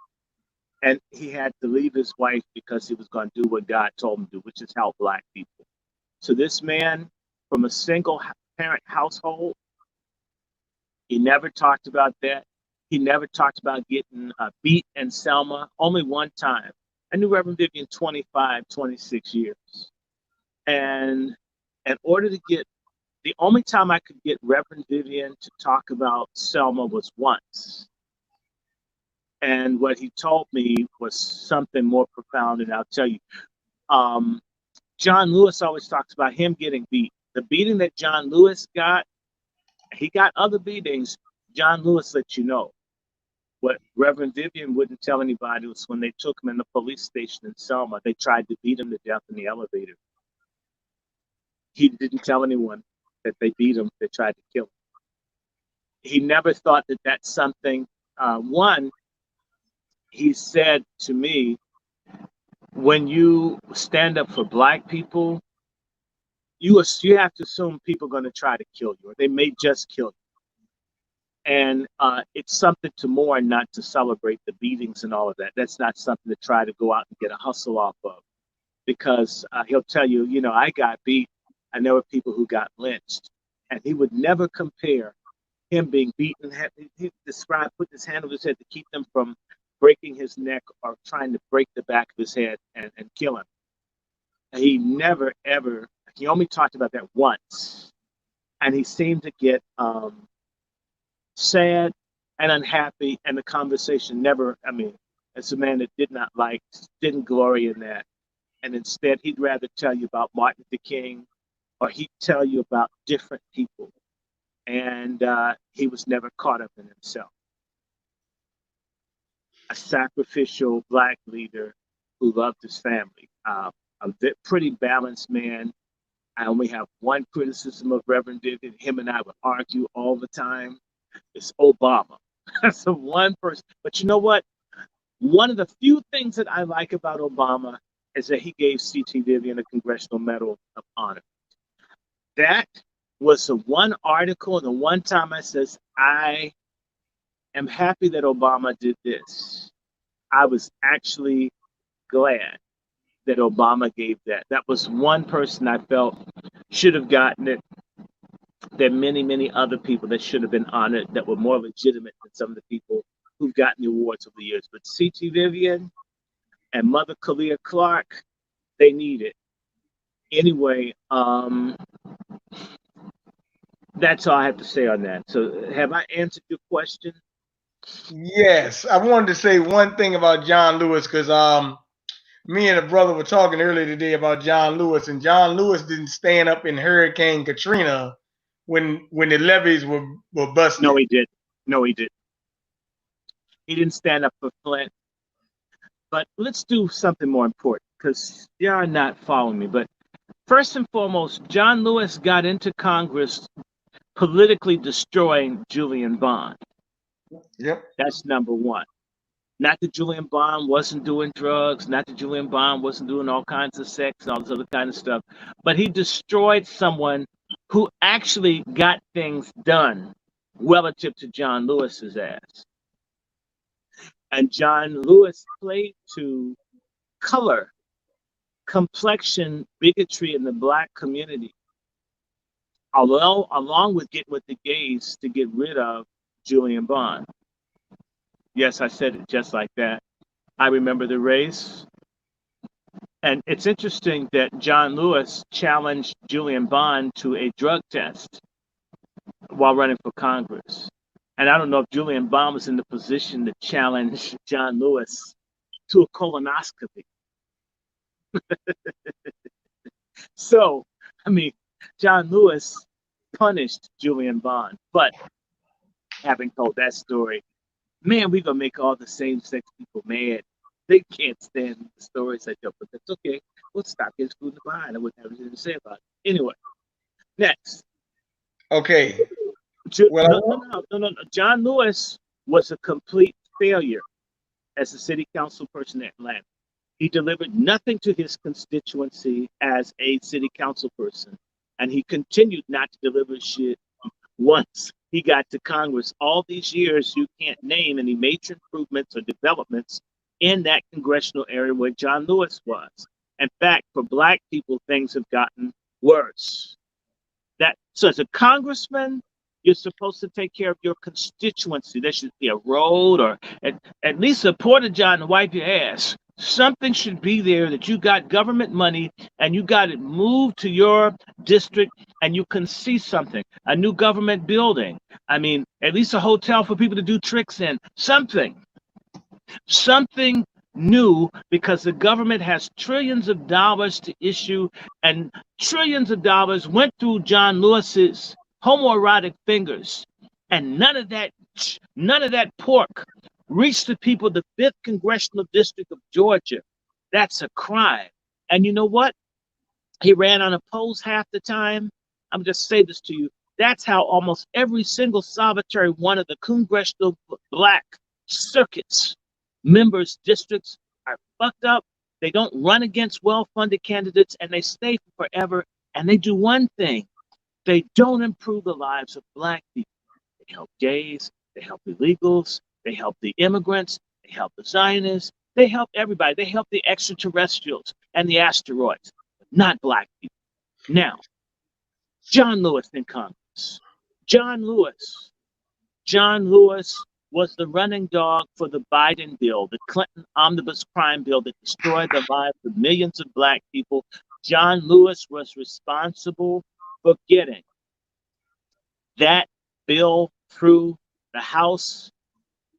And he had to leave his wife because he was going to do what God told him to do, which is help black people. So this man, from a single parent household, he never talked about that. He never talked about getting beat in Selma. Only one time. I knew Reverend Vivian 25, 26 years. And in order to get, the only time I could get Reverend Vivian to talk about Selma was once. And what he told me was something more profound, and I'll tell you. John Lewis always talks about him getting beat. The beating that John Lewis got, he got other beatings. John Lewis let you know. What Reverend Vivian wouldn't tell anybody was when they took him in the police station in Selma, they tried to beat him to death in the elevator. He didn't tell anyone that they beat him, they tried to kill him. He never thought that that's something, one, he said to me, when you stand up for black people, you have to assume people are going to try to kill you, or they may just kill you. And it's something to mourn, not to celebrate the beatings and all of that. That's not something to try to go out and get a hustle off of, because he'll tell you, you know, I got beat, and there were people who got lynched, and he would never compare him being beaten. He described putting his hand on his head to keep them from breaking his neck or trying to break the back of his head and kill him. And he never, ever, he only talked about that once. And he seemed to get sad and unhappy, and the conversation never, I mean, as a man that didn't glory in that. And instead, he'd rather tell you about Martin Luther King, or he'd tell you about different people. And he was never caught up in himself. A sacrificial black leader who loved his family, a pretty balanced man. I only have one criticism of Reverend Vivian. Him and I would argue all the time. It's Obama. That's the one person. But you know what? One of the few things that I like about Obama is that he gave C.T. Vivian a Congressional Medal of Honor. That was the one article and the one time I says, I am happy that Obama did this. I was actually glad that Obama gave that. That was one person I felt should have gotten it. There are many, many other people that should have been honored that were more legitimate than some of the people who've gotten the awards over the years. But C.T. Vivian and Mother Kalia Clark, they need it. Anyway, that's all I have to say on that. So have I answered your question? Yes, I wanted to say one thing about John Lewis because me and a brother were talking earlier today about John Lewis, and John Lewis didn't stand up in Hurricane Katrina when the levees were busted. No, he did. No, he did. He didn't stand up for Flint. But let's do something more important because you're not following me. But first and foremost, John Lewis got into Congress politically destroying Julian Bond. Yep. That's number one. Not that Julian Bond wasn't doing drugs, not that Julian Bond wasn't doing all kinds of sex and all this other kind of stuff, but he destroyed someone who actually got things done relative to John Lewis's ass. And John Lewis played to color, complexion, bigotry in the black community, along with getting with the gays to get rid of Julian Bond. Yes, I said it just like that. I remember the race. And it's interesting that John Lewis challenged Julian Bond to a drug test while running for Congress. And I don't know if Julian Bond was in the position to challenge John Lewis to a colonoscopy. So, I mean, John Lewis punished Julian Bond. But having told that story, man, we're going to make all the same-sex people mad. They can't stand the stories I tell, but that's okay. We'll stop getting screwed in the behind. I wouldn't have anything to say about it. Anyway, next. Okay. No. John Lewis was a complete failure as a city council person in Atlanta. He delivered nothing to his constituency as a city council person, and he continued not to deliver shit once he got to Congress. All these years, you can't name any major improvements or developments in that congressional area where John Lewis was. In fact, for black people, things have gotten worse. So as a congressman, you're supposed to take care of your constituency. There should be a road or at least a porta john to wipe your ass. Something should be there that you got government money and you got it moved to your district and you can see something, a new government building. I mean, at least a hotel for people to do tricks in, something new, because the government has trillions of dollars to issue, and trillions of dollars went through John Lewis's homoerotic fingers, and none of that pork reached the people of the 5th Congressional District of Georgia. That's a crime. And you know what? He ran unopposed half the time. I'm just say this to you. That's how almost every single solitary one of the congressional black circuits members' districts are fucked up. They don't run against well-funded candidates, and they stay forever. And they do one thing. They don't improve the lives of black people. They help gays. They help illegals. They help the immigrants. They help the Zionists. They help everybody. They help the extraterrestrials and the asteroids, not black people. Now, John Lewis in Congress. John Lewis was the running dog for the Biden bill, the Clinton omnibus crime bill that destroyed the lives of millions of black people. John Lewis was responsible for getting that bill through the House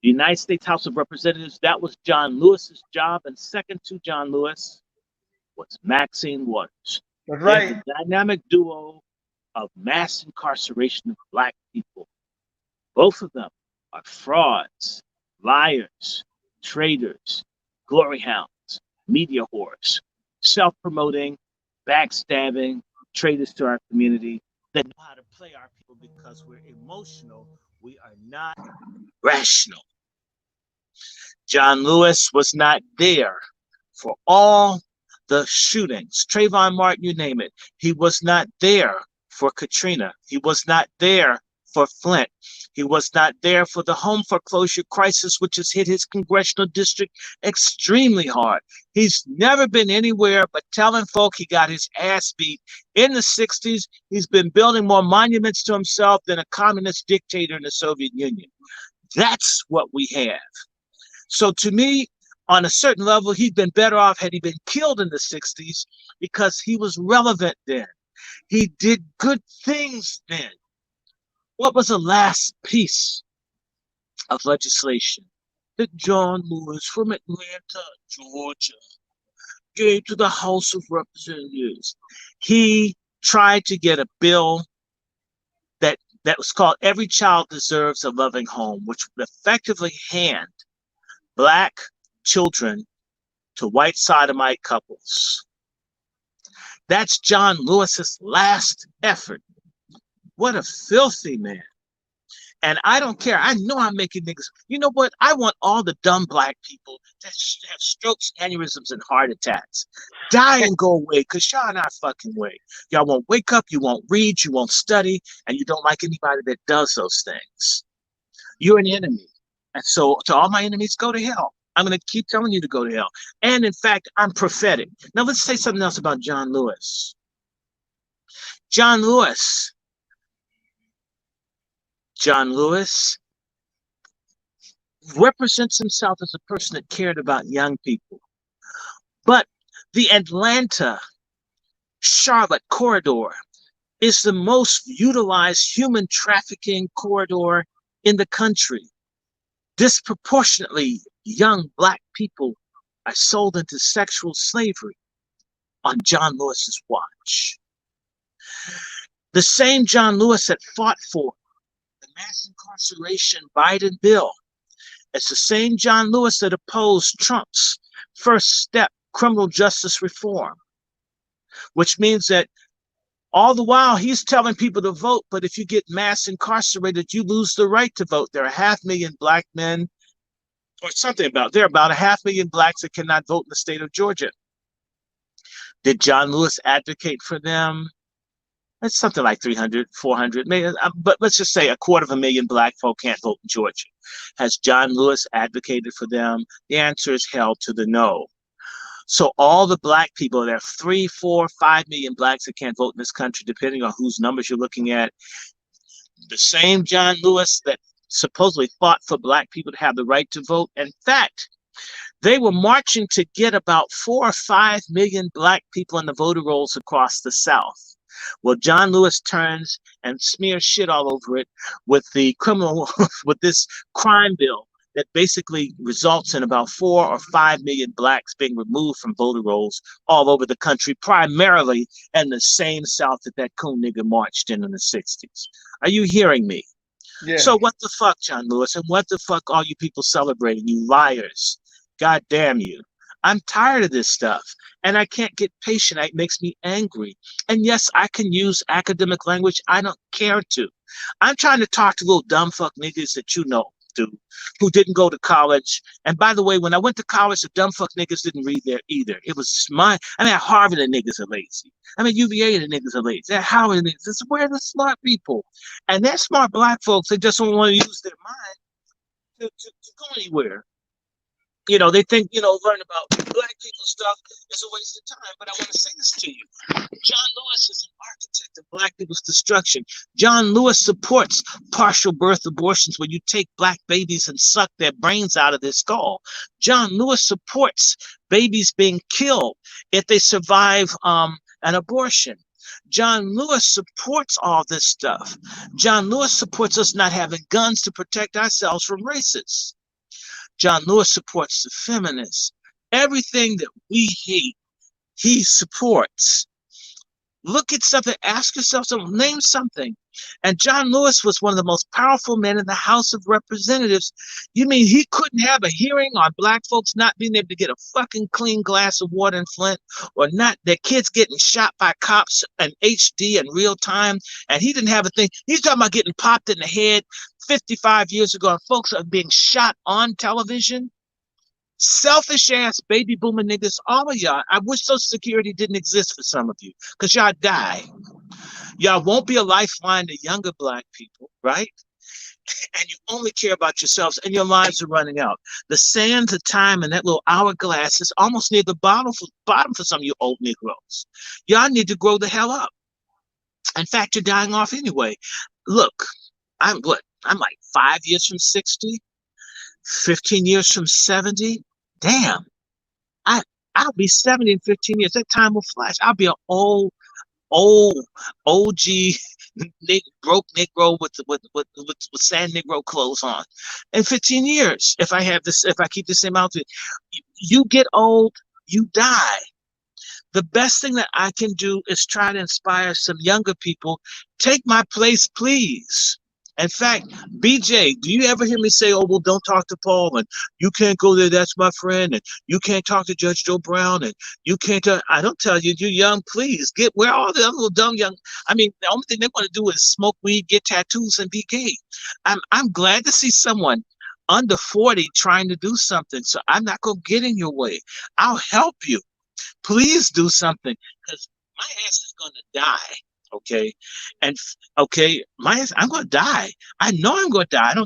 The United States House of Representatives, that was John Lewis's job. And second to John Lewis was Maxine Waters. That's They're right. the dynamic duo of mass incarceration of Black people. Both of them are frauds, liars, traitors, glory hounds, media whores, self promoting, backstabbing, traitors to our community that know how to play our people because we're emotional. We are not rational. John Lewis was not there for all the shootings. Trayvon Martin, you name it. He was not there for Katrina. He was not there for Flint. He was not there for the home foreclosure crisis, which has hit his congressional district extremely hard. He's never been anywhere but telling folk he got his ass beat in the 60s. He's been building more monuments to himself than a communist dictator in the Soviet Union. That's what we have. So to me, on a certain level, he'd been better off had he been killed in the 60s because he was relevant then. He did good things then. What was the last piece of legislation that John Lewis from Atlanta, Georgia, gave to the House of Representatives? He tried to get a bill that was called Every Child Deserves a Loving Home, which would effectively hand Black children to white sodomite couples. That's John Lewis's last effort. What a filthy man. And I don't care. I know I'm making niggas. You know what? I want all the dumb Black people to have strokes, aneurysms, and heart attacks. Die and go away, because y'all not fucking way. Y'all won't wake up, you won't read, you won't study, and you don't like anybody that does those things. You're an enemy. And so to all my enemies, go to hell. I'm going to keep telling you to go to hell. And in fact, I'm prophetic. Now let's say something else about John Lewis. John Lewis represents himself as a person that cared about young people. But the Atlanta Charlotte corridor is the most utilized human trafficking corridor in the country. Disproportionately young Black people are sold into sexual slavery on John Lewis's watch. The same John Lewis that fought for the mass incarceration Biden bill, it's the same John Lewis that opposed Trump's first step criminal justice reform, which means that all the while he's telling people to vote, but if you get mass incarcerated, you lose the right to vote. There are 500,000 Black men, or something about, there are about 500,000 Blacks that cannot vote in the state of Georgia. Did John Lewis advocate for them? It's something like 300, 400, maybe, but let's just say 250,000 Black folk can't vote in Georgia. Has John Lewis advocated for them? The answer is hell to the no. So all the Black people, there are 3, 4, 5 million Blacks that can't vote in this country, depending on whose numbers you're looking at. The same John Lewis that supposedly fought for Black people to have the right to vote. In fact, they were marching to get about 4 or 5 million Black people in the voter rolls across the South. Well, John Lewis turns and smears shit all over it with the criminal, with this crime bill that basically results in about 4 or 5 million Blacks being removed from voter rolls all over the country, primarily in the same South that coon nigga marched in the 60s. Are you hearing me? Yeah. So what the fuck, John Lewis, and what the fuck are you people celebrating, you liars? God damn you. I'm tired of this stuff, and I can't get patient. It makes me angry. And yes, I can use academic language. I don't care to. I'm trying to talk to little dumb fuck niggas that you know, dude, who didn't go to college. And by the way, when I went to college, the dumb fuck niggas didn't read there either. It was at Harvard, the niggas are lazy. UVA, the niggas are lazy. At Howard, the niggas, it's where the smart people. And they're smart Black folks. They just don't want to use their mind to go anywhere. You know, they think, learn about Black people stuff is a waste of time. But I want to say this to you. John Lewis is an architect of Black people's destruction. John Lewis supports partial birth abortions where you take Black babies and suck their brains out of their skull. John Lewis supports babies being killed if they survive an abortion. John Lewis supports all this stuff. John Lewis supports us not having guns to protect ourselves from racists. John Lewis supports the feminists. Everything that we hate, he supports. Look at something, ask yourself something, name something. And John Lewis was one of the most powerful men in the House of Representatives. You mean he couldn't have a hearing on black folks not being able to get a fucking clean glass of water in Flint, or not their kids getting shot by cops in HD in real time, and he didn't have a thing. He's talking about getting popped in the head 55 years ago, and folks are being shot on television. Selfish ass baby boomer niggas, all of y'all. I wish Social Security didn't exist for some of you, because y'all die. Y'all won't be a lifeline to younger black people, right? And you only care about yourselves, and your lives are running out. The sands of time in that little hourglass is almost near the bottom for some of you old Negroes. Y'all need to grow the hell up. In fact, you're dying off anyway. Look, I'm like 5 years from 60, 15 years from 70. Damn, I'll be 70 in 15 years. That time will flash. I'll be an old OG broke Negro with sand Negro clothes on in 15 years. If I keep the same outfit, you get old, you die. The best thing that I can do is try to inspire some younger people. Take my place, please. In fact, BJ, do you ever hear me say, oh, well, don't talk to Paul, and you can't go there, that's my friend, and you can't talk to Judge Joe Brown, and you can't I don't tell you, you're young, please. Where are all the other little dumb young, I mean, the only thing they want to do is smoke weed, get tattoos, and be gay. I'm glad to see someone under 40 trying to do something, so I'm not going to get in your way. I'll help you. Please do something, because my ass is going to die. Okay. And okay, I'm going to die. I know I'm going to die.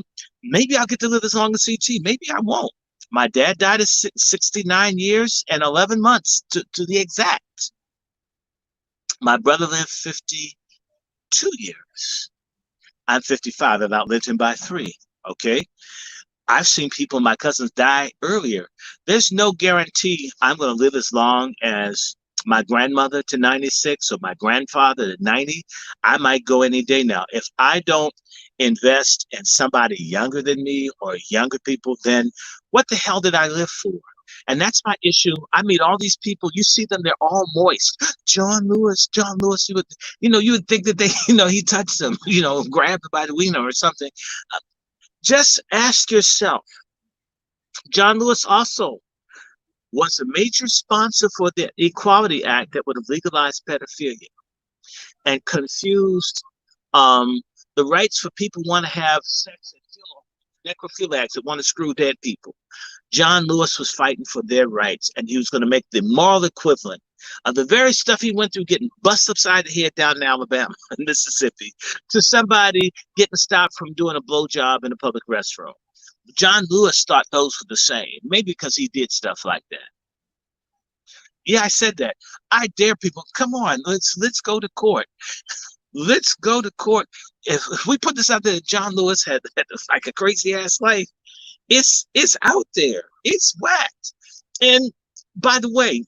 Maybe I'll get to live as long as CT. Maybe I won't. My dad died at 69 years and 11 months to the exact. My brother lived 52 years. I'm 55. I've outlived him by 3. Okay. I've seen people, my cousins, die earlier. There's no guarantee I'm going to live as long as my grandmother to 96 or my grandfather to 90. I might go any day now. If I don't invest in somebody younger than me or younger people, then what the hell did I live for? And that's my issue. I meet all these people. You see them, they're all moist. John Lewis. You would think that they, he touched them, grabbed them by the wiener or something. Just ask yourself. John Lewis also was a major sponsor for the Equality Act that would have legalized pedophilia and confused the rights for people who want to have sex and necrophiliacs that want to screw dead people. John Lewis was fighting for their rights, and he was going to make the moral equivalent of the very stuff he went through, getting busted upside the head down in Alabama and Mississippi, to somebody getting stopped from doing a blowjob in a public restroom. John Lewis thought those were the same, maybe because he did stuff like that. Yeah, I said that. I dare people, come on, let's go to court. Let's go to court. If we put this out there, John Lewis had like a crazy ass life. It's out there. It's whacked. And by the way,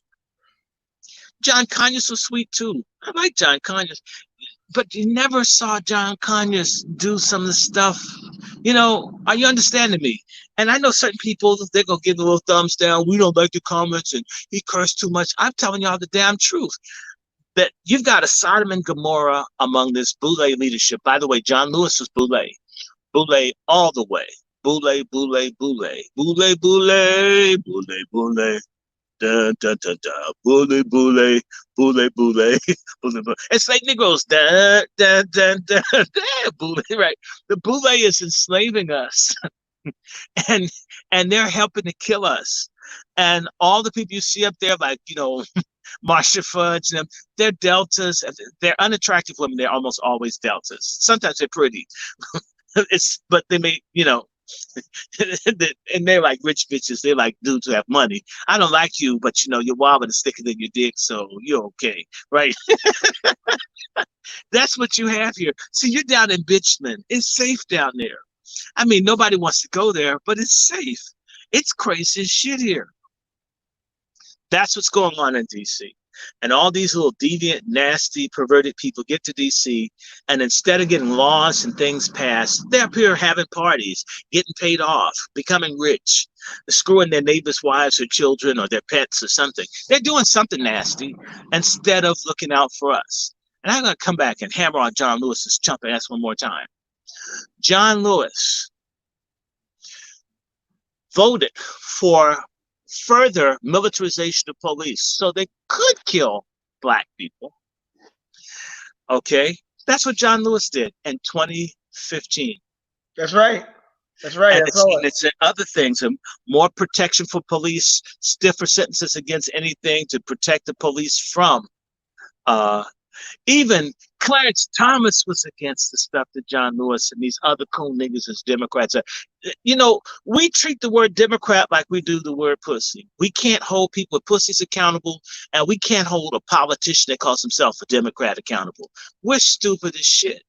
John Conyers was sweet too. I like John Conyers, but you never saw John Conyers do some of the stuff. Are you understanding me? And I know certain people, they're going to give a little thumbs down. We don't like the comments and he cursed too much. I'm telling y'all the damn truth. That you've got a Sodom and Gomorrah among this Boule leadership. By the way, John Lewis was Boule. Boule all the way. Boule, Boule, Boule. Boule, Boule, Boule, Boule. Da, da, da, da. Boule, Boule, Boule, Boule. Boule. It's like Negroes. Da, da, da, da, da. Boule, right. The Boule is enslaving us. and they're helping to kill us. And all the people you see up there, like, Marsha Fudge, and them, they're deltas. They're unattractive women. They're almost always deltas. Sometimes they're pretty. But they may, and they're like rich bitches. They're like dudes who have money. I don't like you, but you're wild and sticking in your dick, so you're okay, right? That's what you have here. See, you're down in Bitchman. It's safe down there. I mean, nobody wants to go there, but it's safe. It's crazy as shit here. That's what's going on in DC. And all these little deviant, nasty, perverted people get to DC, and instead of getting laws and things passed, they're up here having parties, getting paid off, becoming rich, screwing their neighbors' wives or children or their pets or something. They're doing something nasty instead of looking out for us. And I'm going to come back and hammer on John Lewis's chump ass one more time. John Lewis voted for further militarization of police so they could kill black people. Okay, that's what John Lewis did in 2015. That's right. That's right. And That's all. it's other things, more protection for police, stiffer sentences against anything to protect the police from. Even Clarence Thomas was against the stuff that John Lewis and these other coon niggas as Democrats are. You know, we treat the word Democrat like we do the word pussy. We can't hold people with pussies accountable, and we can't hold a politician that calls himself a Democrat accountable. We're stupid as shit.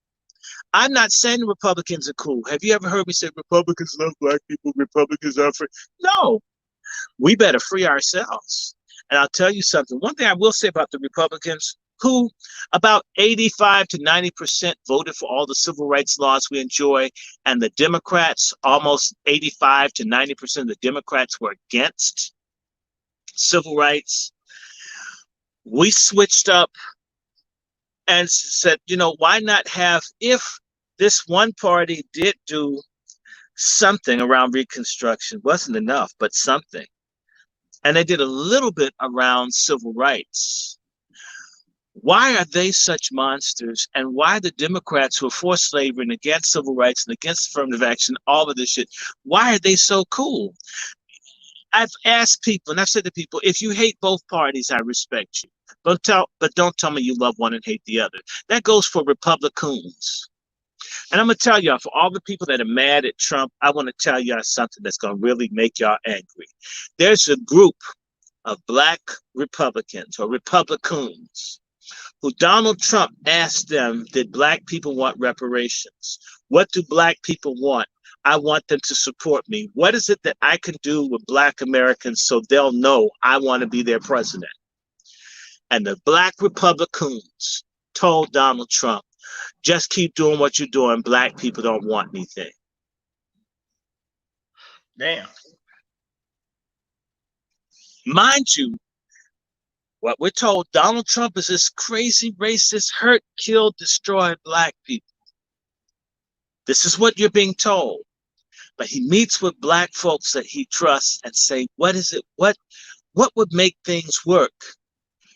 I'm not saying the Republicans are cool. Have you ever heard me say Republicans love black people, Republicans are free? No, we better free ourselves. And I'll tell you something. One thing I will say about the Republicans, who about 85 to 90% voted for all the civil rights laws we enjoy, and the Democrats, almost 85 to 90% of the Democrats were against civil rights. We switched up and said, you know, why not have, if this one party did do something around Reconstruction, wasn't enough, but something, and they did a little bit around civil rights, why are they such monsters? And why the Democrats who are for slavery and against civil rights and against affirmative action, all of this shit, why are they so cool? I've asked people, and I've said to people, if you hate both parties, I respect you. But don't tell me you love one and hate the other. That goes for Republicans. And I'm going to tell y'all, for all the people that are mad at Trump, I want to tell y'all something that's going to really make y'all angry. There's a group of black Republicans or Republicans who Donald Trump asked them, did black people want reparations? What do black people want? I want them to support me. What is it that I can do with black Americans so they'll know I want to be their president? And the black Republicans told Donald Trump, just keep doing what you're doing. Black people don't want anything. Damn. Mind you, what we're told, Donald Trump is this crazy racist, hurt, kill, destroy black people. This is what you're being told. But he meets with black folks that he trusts and say, what is it? What would make things work?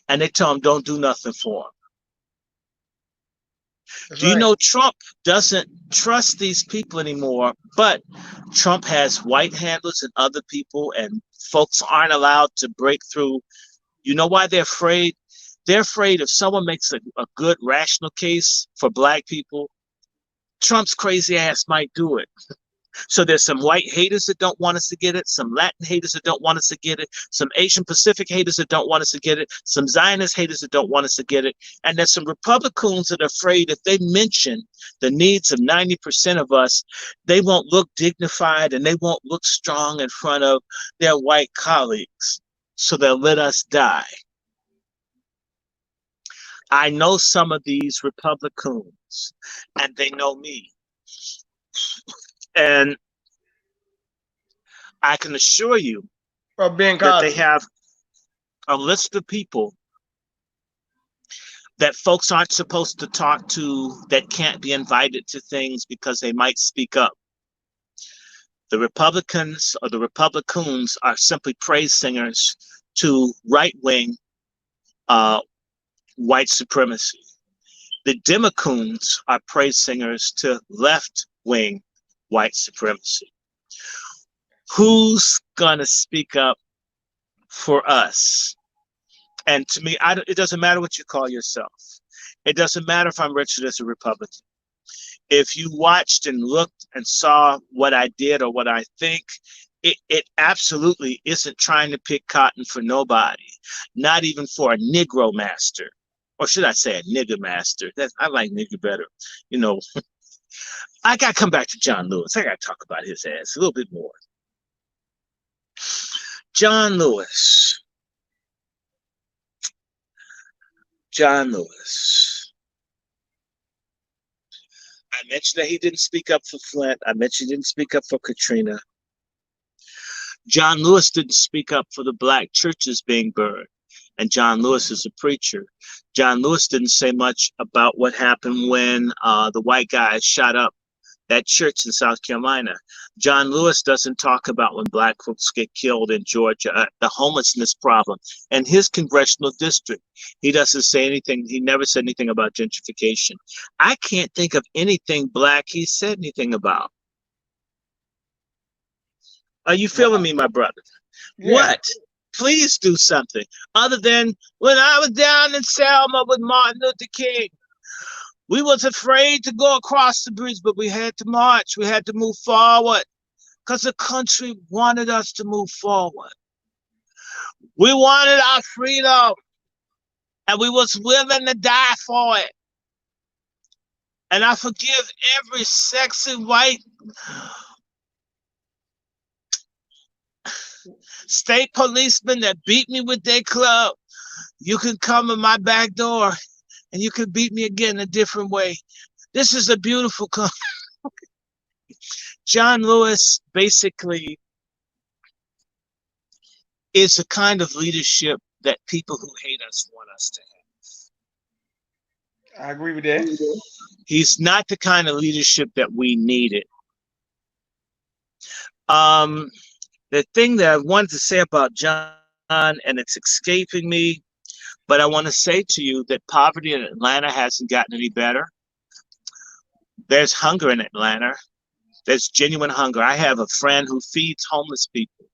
And they tell him, don't do nothing for him. Do you know Trump doesn't trust these people anymore, but Trump has white handlers and other people, and folks aren't allowed to break through. You know why they're afraid? They're afraid if someone makes a good, rational case for black people, Trump's crazy ass might do it. So there's some white haters that don't want us to get it, some Latin haters that don't want us to get it, some Asian Pacific haters that don't want us to get it, some Zionist haters that don't want us to get it, and there's some Republicans that are afraid if they mention the needs of 90% of us, they won't look dignified and they won't look strong in front of their white colleagues, so they'll let us die. I know some of these Republicans, and they know me. And I can assure you that they have a list of people that folks aren't supposed to talk to, that can't be invited to things because they might speak up. The Republicans or the Republicans are simply praise singers to right-wing white supremacy. The Democrats are praise singers to left-wing white supremacy. Who's gonna speak up for us? And to me, it doesn't matter what you call yourself. It doesn't matter if I'm Richard as a Republican. If you watched and looked and saw what I did or what I think, it absolutely isn't trying to pick cotton for nobody, not even for a Negro master. Or should I say a nigger master? I like nigger better, you know. I got to come back to John Lewis. I got to talk about his ass a little bit more. John Lewis. John Lewis. I mentioned that he didn't speak up for Flint. I mentioned he didn't speak up for Katrina. John Lewis didn't speak up for the black churches being burned. And John Lewis is a preacher. John Lewis didn't say much about what happened when the white guys shot up that church in South Carolina. John Lewis doesn't talk about when black folks get killed in Georgia, the homelessness problem, and his congressional district. He doesn't say anything. He never said anything about gentrification. I can't think of anything black he said anything about. Are you feeling me, my brother? Yeah. What? Please do something other than when I was down in Selma with Martin Luther King. We was afraid to go across the bridge, but we had to march. We had to move forward because the country wanted us to move forward. We wanted our freedom, and we was willing to die for it. And I forgive every sexy white state policeman that beat me with their club. You can come in my back door and you can beat me again a different way. This is a beautiful country. John Lewis basically is the kind of leadership that people who hate us want us to I agree with that. have. He's not the kind of leadership that we needed. The thing that I wanted to say about John, and it's escaping me, but I want to say to you that poverty in Atlanta hasn't gotten any better. There's hunger in Atlanta. There's genuine hunger. I have a friend who feeds homeless people.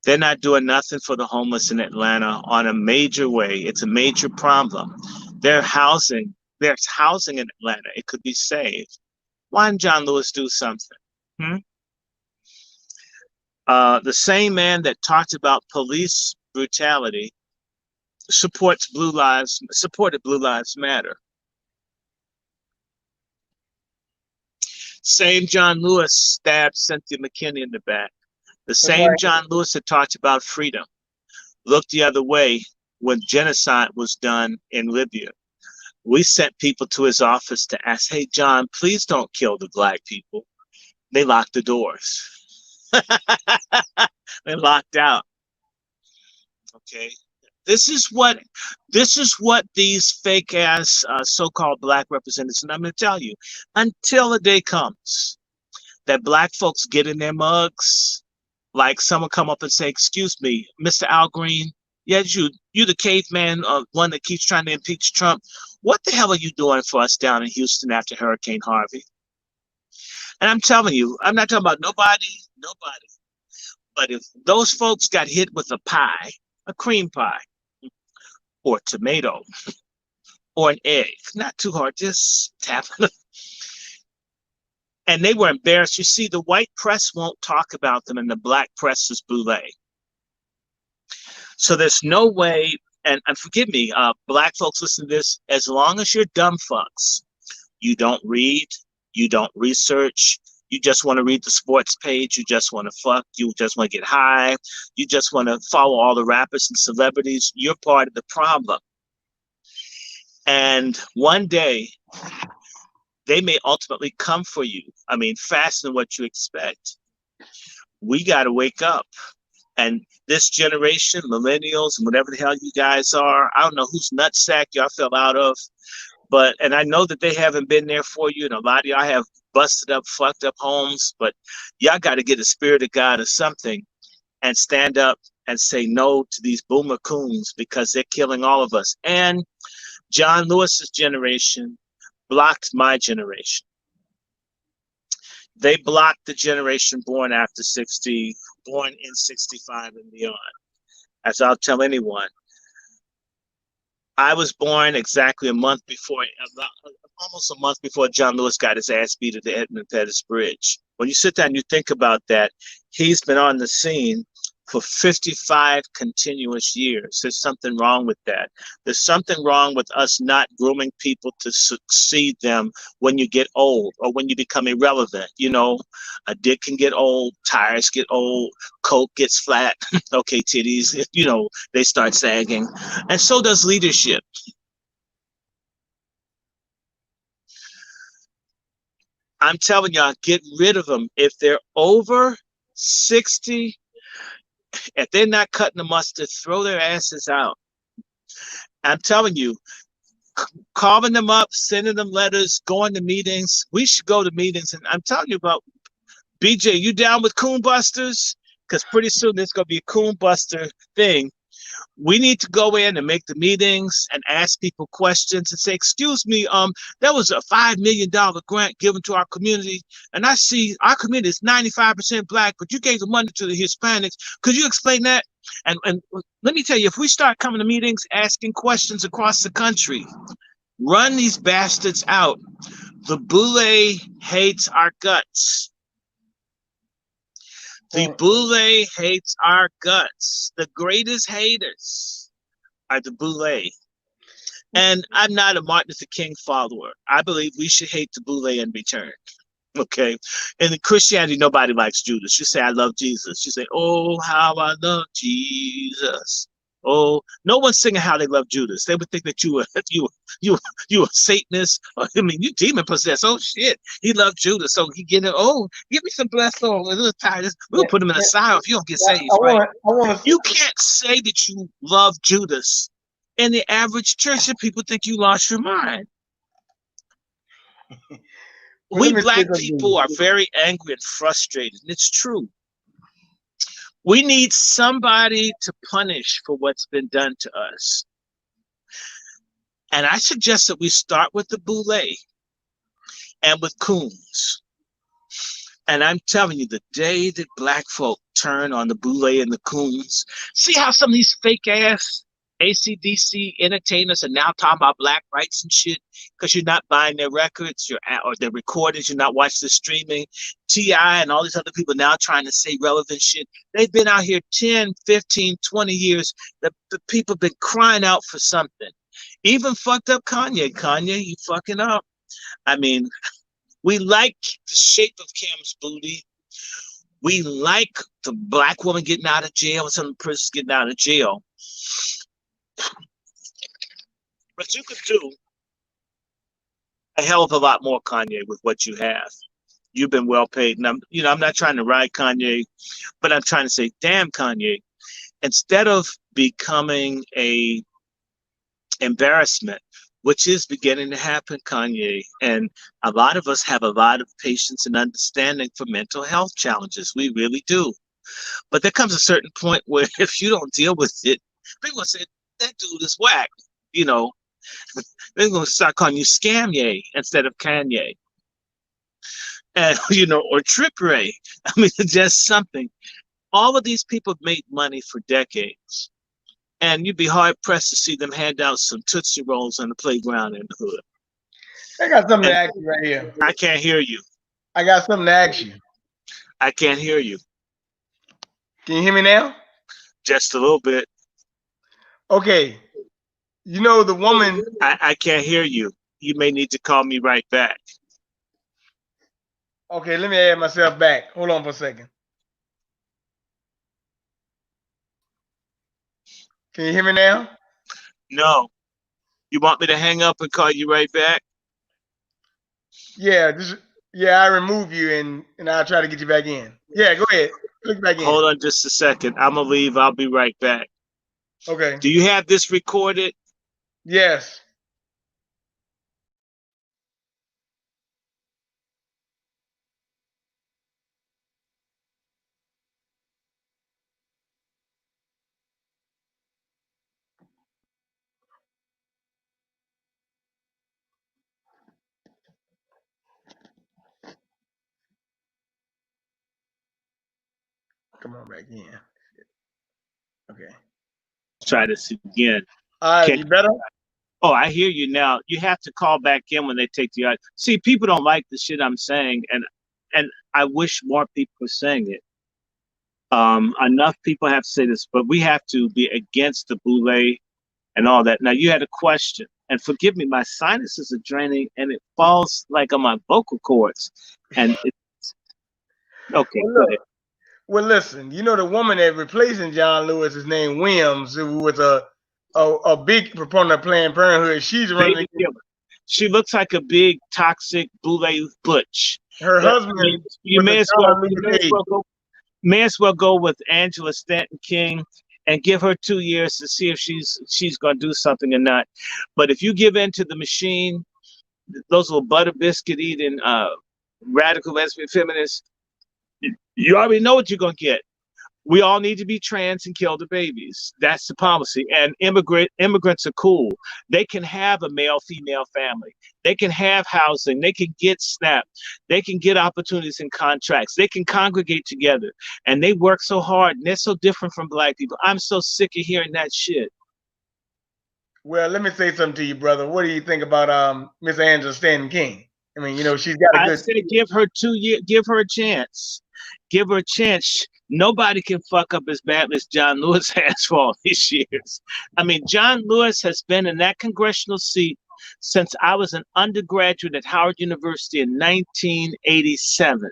They're not doing nothing for the homeless in Atlanta on a major way. It's a major problem. There's housing in Atlanta. It could be saved. Why didn't John Lewis do something? The same man that talked about police brutality supported Blue Lives Matter. Same John Lewis stabbed Cynthia McKinney in the back. The same John Lewis that talked about freedom looked the other way when genocide was done in Libya. We sent people to his office to ask, hey, John, please don't kill the black people. They locked the doors. They locked out. Okay. This is what these fake ass so-called black representatives, and I'm going to tell you, until the day comes that black folks get in their mugs, like someone come up and say, excuse me, Mr. Al Green, yes, you the caveman, one that keeps trying to impeach Trump. What the hell are you doing for us down in Houston after Hurricane Harvey? And I'm telling you, I'm not talking about nobody. But if those folks got hit with a pie, a cream pie, or tomato, or an egg, not too hard, just tap it. And they were embarrassed. You see, the white press won't talk about them, and the black press is boule. So there's no way, and forgive me, black folks, listen to this, as long as you're dumb fucks, you don't read, you don't research, you just want to read the sports page, you just want to fuck, you just want to get high, you just want to follow all the rappers and celebrities, you're part of the problem. And one day, they may ultimately come for you. I mean, faster than what you expect. We got to wake up. And this generation, millennials, and whatever the hell you guys are, I don't know whose nutsack y'all fell out of, and I know that they haven't been there for you, and a lot of y'all have busted up, fucked up homes, but y'all got to get the spirit of God or something and stand up and say no to these boomer coons because they're killing all of us. And John Lewis's generation blocked my generation. They blocked the generation born after 60, born in 65 and beyond. As I'll tell anyone, I was born exactly almost a month before John Lewis got his ass beat at the Edmund Pettus Bridge. When you sit down and you think about that, he's been on the scene for 55 continuous years. There's something wrong with that. There's something wrong with us not grooming people to succeed them when you get old or when you become irrelevant. You know, a dick can get old, tires get old, coke gets flat, okay, titties, you know, they start sagging. And so does leadership. I'm telling y'all, get rid of them. If they're over 60, if they're not cutting the mustard, throw their asses out. I'm telling you, calling them up, sending them letters, going to meetings. We should go to meetings. And I'm telling you about BJ, you down with Coonbusters? Because pretty soon there's going to be a Coonbuster thing. We need to go in and make the meetings and ask people questions and say, excuse me, there was a $5 million grant given to our community, and I see our community is 95% black, but you gave the money to the Hispanics. Could you explain that? And let me tell you, if we start coming to meetings, asking questions across the country, run these bastards out. The boule hates our guts. The boule hates our guts. The greatest haters are the boule. And I'm not a Martin Luther King follower. I believe we should hate the boule in return. Okay. And in Christianity, nobody likes Judas. You say, I love Jesus. You say, oh, how I love Jesus. Oh, no one's singing how they love Judas. They would think that you were a Satanist. Or, I mean, you demon possessed. Oh shit, he loved Judas, so he get it. Oh, give me some blessed oil. We'll put him in the side if you don't get saved. Right? You can't say that you love Judas in the average church, and people think you lost your mind. We black people are very angry and frustrated, and it's true. We need somebody to punish for what's been done to us. And I suggest that we start with the boule and with coons. And I'm telling you, the day that black folk turn on the boule and the coons, see how some of these fake ass ACDC entertainers are now talking about black rights and shit because you're not buying their records, or their recordings, you're not watching the streaming. T.I. and all these other people now trying to say relevant shit. They've been out here 10, 15, 20 years. The people have been crying out for something. Even fucked up Kanye. Kanye, you fucking up. I mean, we like the shape of Cam's booty. We like the black woman getting out of jail and some prisoners getting out of jail. But you could do a hell of a lot more, Kanye, with what you have. You've been well paid. And I'm not trying to ride Kanye, but I'm trying to say, damn, Kanye, instead of becoming a embarrassment, which is beginning to happen, Kanye, and a lot of us have a lot of patience and understanding for mental health challenges. We really do. But there comes a certain point where if you don't deal with it, people say, that dude is whack. You know, they're going to start calling you Scamye instead of Kanye. And, or Trip Ray. I mean, just something. All of these people have made money for decades. And you'd be hard pressed to see them hand out some Tootsie Rolls on the playground in the hood. I got something to ask you right here. I can't hear you. I got something to ask you. I can't hear you. Can you hear me now? Just a little bit. Okay. You know the woman. I can't hear you. You may need to call me right back. Okay, let me add myself back. Hold on for a second. Can you hear me now? No. You want me to hang up and call you right back? Yeah, I remove you and I'll try to get you back in. Yeah, go ahead. Click back in. Hold on just a second. I'm gonna leave. I'll be right back. Okay. Do you have this recorded? Yes. Come on back in. Okay. Try this again. You better? Oh, I hear you now. You have to call back in when they take the. See, people don't like the shit I'm saying, and I wish more people were saying it. Enough people have to say this, but we have to be against the boule and all that. Now, you had a question, and forgive me, my sinuses are draining, and it falls like on my vocal cords, and it's okay. Well, listen, the woman that replacing John Lewis is named Williams, who was a big proponent of Planned Parenthood. She's running. She looks like a big toxic boule butch. Her But husband you was a may as well John Lewis aide. may as well go with Angela Stanton King and give her 2 years to see if she's going to do something or not. But if you give in to the machine, those little butter biscuit eating radical lesbian feminists, you already know what you're going to get. We all need to be trans and kill the babies. That's the policy. And immigrants are cool. They can have a male female family. They can have housing. They can get SNAP. They can get opportunities and contracts. They can congregate together. And they work so hard. And they're so different from black people. I'm so sick of hearing that shit. Well, let me say something to you, brother. What do you think about Miss Angela Stanton King? I mean, she's got a I good. say give her 2 years. Give her a chance. Give her a chance. Nobody can fuck up as badly as John Lewis has for all these years. I mean, John Lewis has been in that congressional seat since I was an undergraduate at Howard University in 1987.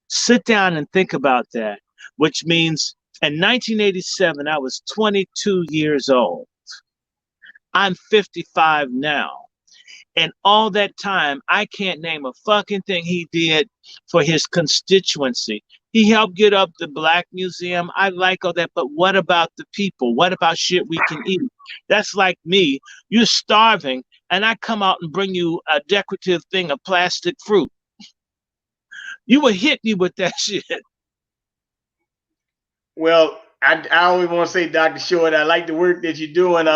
Sit down and think about that, which means in 1987, I was 22 years old. I'm 55 now. And all that time, I can't name a fucking thing he did for his constituency. He helped get up the Black Museum. I like all that, but what about the people? What about shit we can eat? That's like me. You're starving, and I come out and bring you a decorative thing of plastic fruit. You would hit me with that shit. Well, I always want to say, Dr. Short, I like the work that you're doing.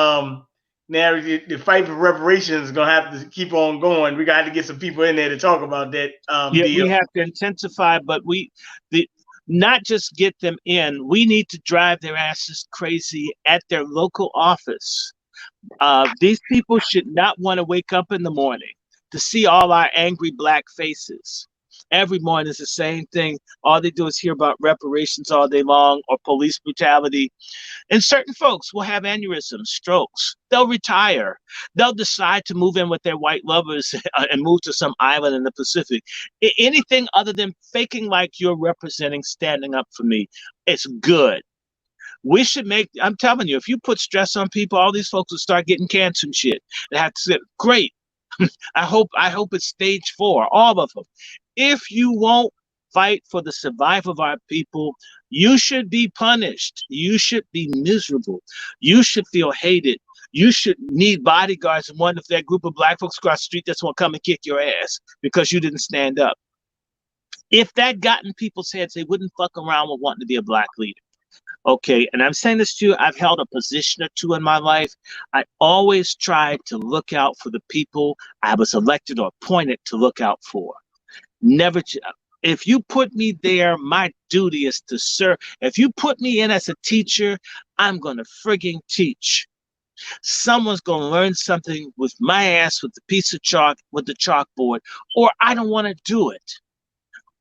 Now the fight for reparations is gonna have to keep on going. We got to get some people in there to talk about that Yeah, deal. we have to intensify, but not just get them in. We need to drive their asses crazy at their local office. These people should not want to wake up in the morning to see all our angry black faces. Every morning is the same thing. All they do is hear about reparations all day long or police brutality. And certain folks will have aneurysms, strokes. They'll retire. They'll decide to move in with their white lovers and move to some island in the Pacific. Anything other than faking like you're representing, standing up for me, it's good. We should I'm telling you, if you put stress on people, all these folks will start getting cancer and shit. They have to say, great. I hope it's stage 4, all of them. If you won't fight for the survival of our people, you should be punished. You should be miserable. You should feel hated. You should need bodyguards and wonder if that group of black folks across the street just want to come and kick your ass because you didn't stand up. If that got in people's heads, they wouldn't fuck around with wanting to be a black leader. Okay, and I'm saying this to you, I've held a position or two in my life. I always tried to look out for the people I was elected or appointed to look out for. Never, if you put me there, my duty is to serve. If you put me in as a teacher, I'm going to frigging teach. Someone's going to learn something with my ass, with the piece of chalk, with the chalkboard, or I don't want to do it.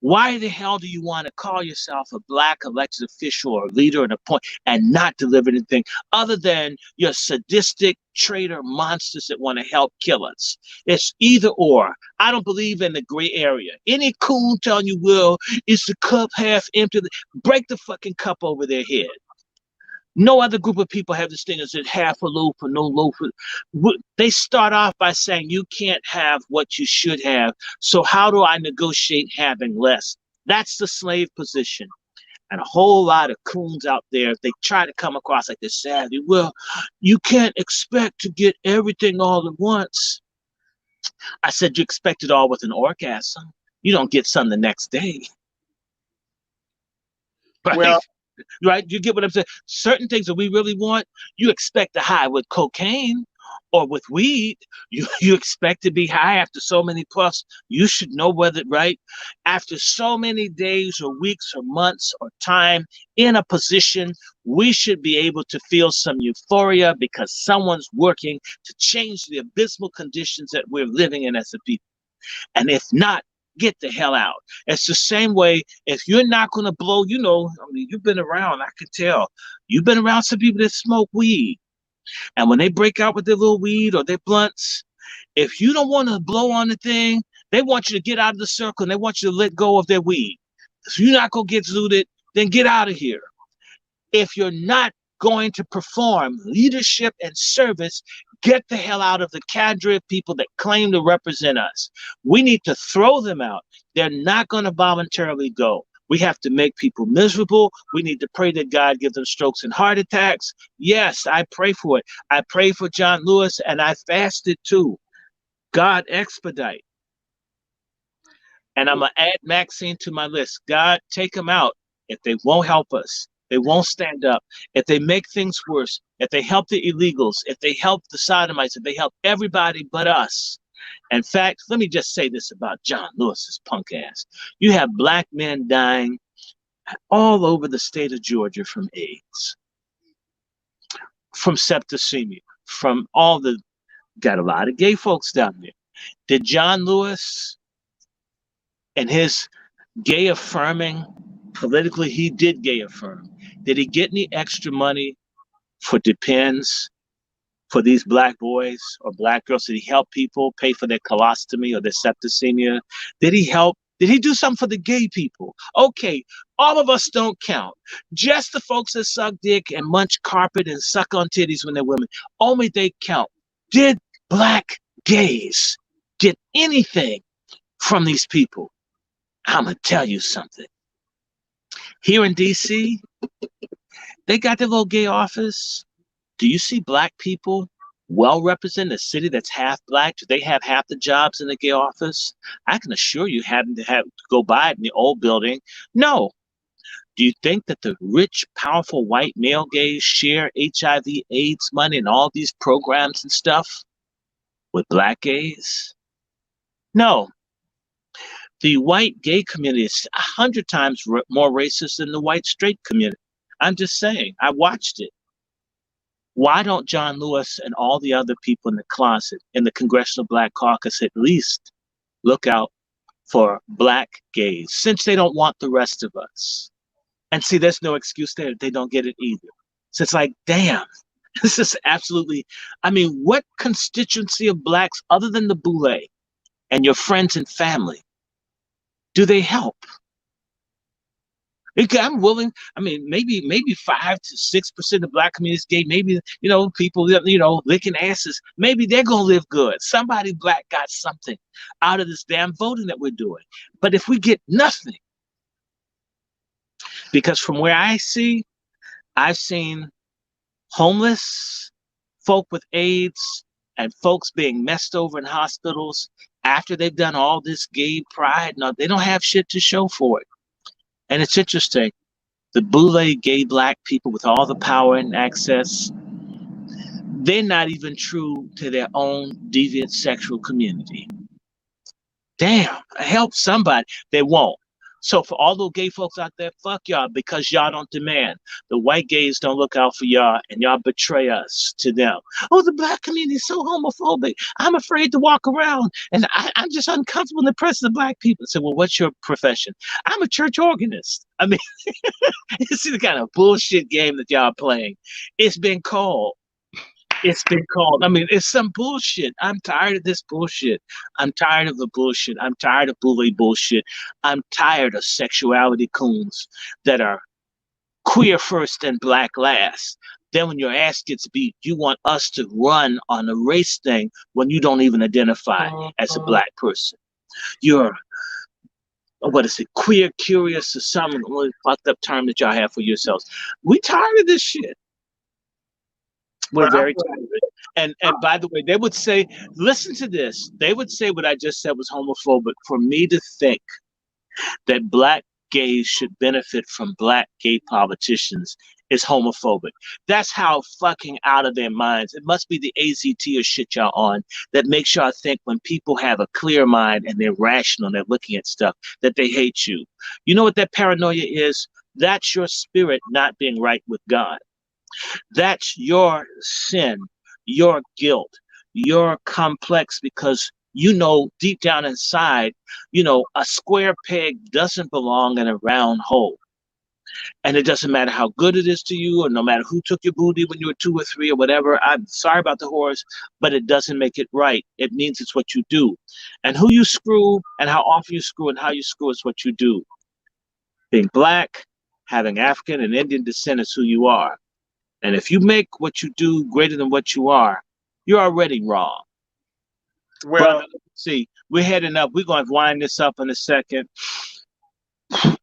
Why the hell do you want to call yourself a black elected official or leader and appoint and not deliver anything other than your sadistic traitor monsters that want to help kill us? It's either or. I don't believe in the gray area. Any coon telling you, well, is the cup half empty? Break the fucking cup over their head. No other group of people have this thing as it half a loaf or no loaf. They start off by saying you can't have what you should have. So how do I negotiate having less? That's the slave position. And a whole lot of coons out there, they try to come across like they're savvy. Well, you can't expect to get everything all at once. I said you expect it all with an orgasm. You don't get some the next day. Right? Well, right? You get what I'm saying? Certain things that we really want, you expect to high with cocaine or with weed. You expect to be high after so many puffs. You should know whether, right? After so many days or weeks or months or time in a position, we should be able to feel some euphoria because someone's working to change the abysmal conditions that we're living in as a people. And if not, get the hell out. It's the same way if you're not going to blow, you've been around, I can tell. You've been around some people that smoke weed. And when they break out with their little weed or their blunts, if you don't want to blow on the thing, they want you to get out of the circle and they want you to let go of their weed. If you're not going to get zooted, then get out of here. If you're not going to perform leadership and service, get the hell out of the cadre of people that claim to represent us. We need to throw them out. They're not going to voluntarily go. We have to make people miserable. We need to pray that God give them strokes and heart attacks. Yes, I pray for it. I pray for John Lewis, and I fasted too. God expedite. And I'm going to add Maxine to my list. God, take them out if they won't help us. They won't stand up. If they make things worse, if they help the illegals, if they help the sodomites, if they help everybody but us. In fact, let me just say this about John Lewis's punk ass. You have black men dying all over the state of Georgia from AIDS, from septicemia, from all the, got a lot of gay folks down there. Did John Lewis and his gay affirming, politically, he did gay affirm. Did he get any extra money for Depends for these black boys or black girls? Did he help people pay for their colostomy or their septicemia? Did he help? Did he do something for the gay people? Okay, all of us don't count. Just the folks that suck dick and munch carpet and suck on titties when they're women, only they count. Did black gays get anything from these people? I'm going to tell you something. Here in D.C., they got their little gay office. Do you see black people well represented? A city that's half black, do they have half the jobs in the gay office? I can assure you, having to have to go by it in the old building. No. Do you think that the rich, powerful white male gays share HIV, AIDS money and all these programs and stuff with black gays? No. The white gay community is 100 times more racist than the white straight community. I'm just saying, I watched it. Why don't John Lewis and all the other people in the closet, in the Congressional Black Caucus, at least look out for black gays, since they don't want the rest of us? And see, there's no excuse there. They don't get it either. So it's like, damn, this is absolutely, I mean, what constituency of blacks, other than the boule and your friends and family, do they help? I'm willing. I mean, maybe 5 to 6% of black communities gay. Maybe people licking asses. Maybe they're gonna live good. Somebody black got something out of this damn voting that we're doing. But if we get nothing, because from where I've seen homeless folk with AIDS and folks being messed over in hospitals after they've done all this gay pride. No, they don't have shit to show for it. And it's interesting. The boule gay black people with all the power and access, they're not even true to their own deviant sexual community. Damn, help somebody. They won't. So for all those gay folks out there, fuck y'all, because y'all don't demand. The white gays don't look out for y'all, and y'all betray us to them. Oh, the black community is so homophobic. I'm afraid to walk around, and I'm just uncomfortable in the presence of black people. So, well, what's your profession? I'm a church organist. I mean, you see the kind of bullshit game that y'all playing. It's been called. It's been called. I mean, it's some bullshit. I'm tired of this bullshit. I'm tired of the bullshit. I'm tired of bully bullshit. I'm tired of sexuality coons that are queer first and black last. Then when your ass gets beat, you want us to run on a race thing when you don't even identify as a black person. You're, what is it, queer, curious, or some really fucked up term that y'all have for yourselves. We tired of this shit. We're very tired of it. And by the way, they would say, listen to this. They would say what I just said was homophobic. For me to think that black gays should benefit from black gay politicians is homophobic. That's how fucking out of their minds. It must be the AZT or shit y'all on that makes y'all think when people have a clear mind and they're rational and they're looking at stuff that they hate you. You know what that paranoia is? That's your spirit not being right with God. That's your sin, your guilt, your complex, because deep down inside, a square peg doesn't belong in a round hole. And it doesn't matter how good it is to you, or no matter who took your booty when you were 2 or 3 or whatever. I'm sorry about the horse, but it doesn't make it right. It means it's what you do. And who you screw and how often you screw and how you screw is what you do. Being black, having African and Indian descent is who you are. And if you make what you do greater than what you are, you're already wrong. Brother, Well, see, we're heading up. We're going to wind this up in a second. I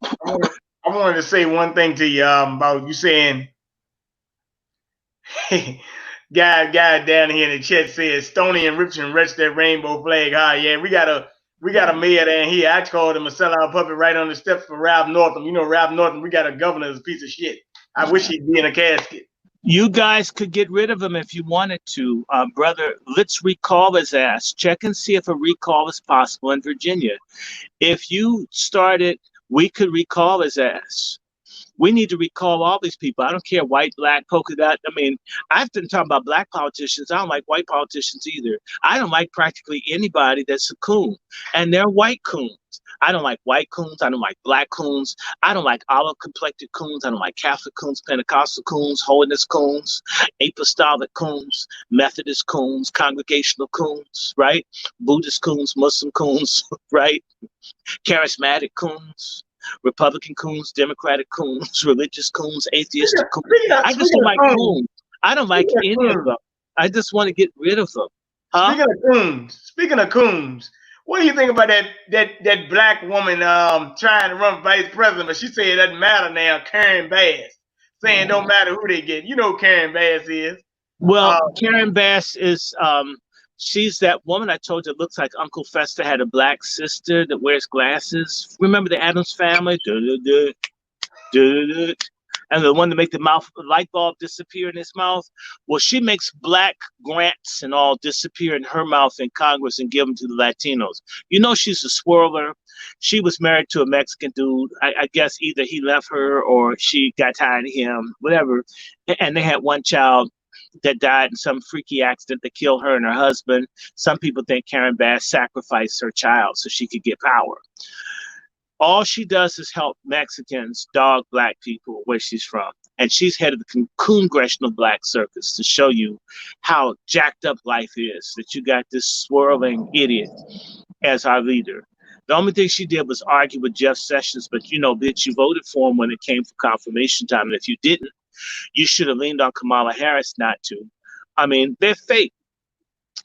wanted to say one thing to you about you saying, guy down here in the chat says Stony and Richardson rest that rainbow flag high. Yeah, we got a mayor down here. I called him a sellout puppet right on the steps for Ralph Northam. You know Ralph Northam. We got a governor as a piece of shit. I wish he'd be in a casket. You guys could get rid of him if you wanted to. Brother, let's recall his ass. Check and see if a recall is possible in Virginia. If you started, we could recall his ass. We need to recall all these people. I don't care, white, black, polka dot. I mean, I've been talking about black politicians. I don't like white politicians either. I don't like practically anybody that's a coon, and they're white coons. I don't like white coons. I don't like black coons. I don't like olive complected coons. I don't like Catholic coons, Pentecostal coons, holiness coons, apostolic coons, Methodist coons, congregational coons, right? Buddhist coons, Muslim coons, right? Charismatic coons. Republican coons, Democratic coons, religious coons, atheistic coons. I just don't like coons. I don't like any of them. I just want to get rid of them. Huh? Speaking of coons, what do you think about that black woman trying to run for vice president? But she said it doesn't matter now. Karen Bass saying don't matter who they get. You know who Karen Bass is. Well, Karen Bass is she's that woman I told you that looks like Uncle Fester, had a black sister that wears glasses. Remember the Addams Family? And the one to make the light bulb disappear in his mouth. Well, she makes black grants and all disappear in her mouth in Congress and give them to the Latinos. You know, she's a swirler. She was married to a Mexican dude. I guess either he left her or she got tired of him, whatever. And they had one child that died in some freaky accident that killed her and her husband. Some people think Karen Bass sacrificed her child so she could get power. All she does is help Mexicans dog black people where she's from. And she's head of the Congressional Black Circus to show you how jacked up life is, that you got this swirling idiot as our leader. The only thing she did was argue with Jeff Sessions, but you know, bitch, you voted for him when it came for confirmation time. And if you didn't, you should have leaned on Kamala Harris not to. I mean, they're fake.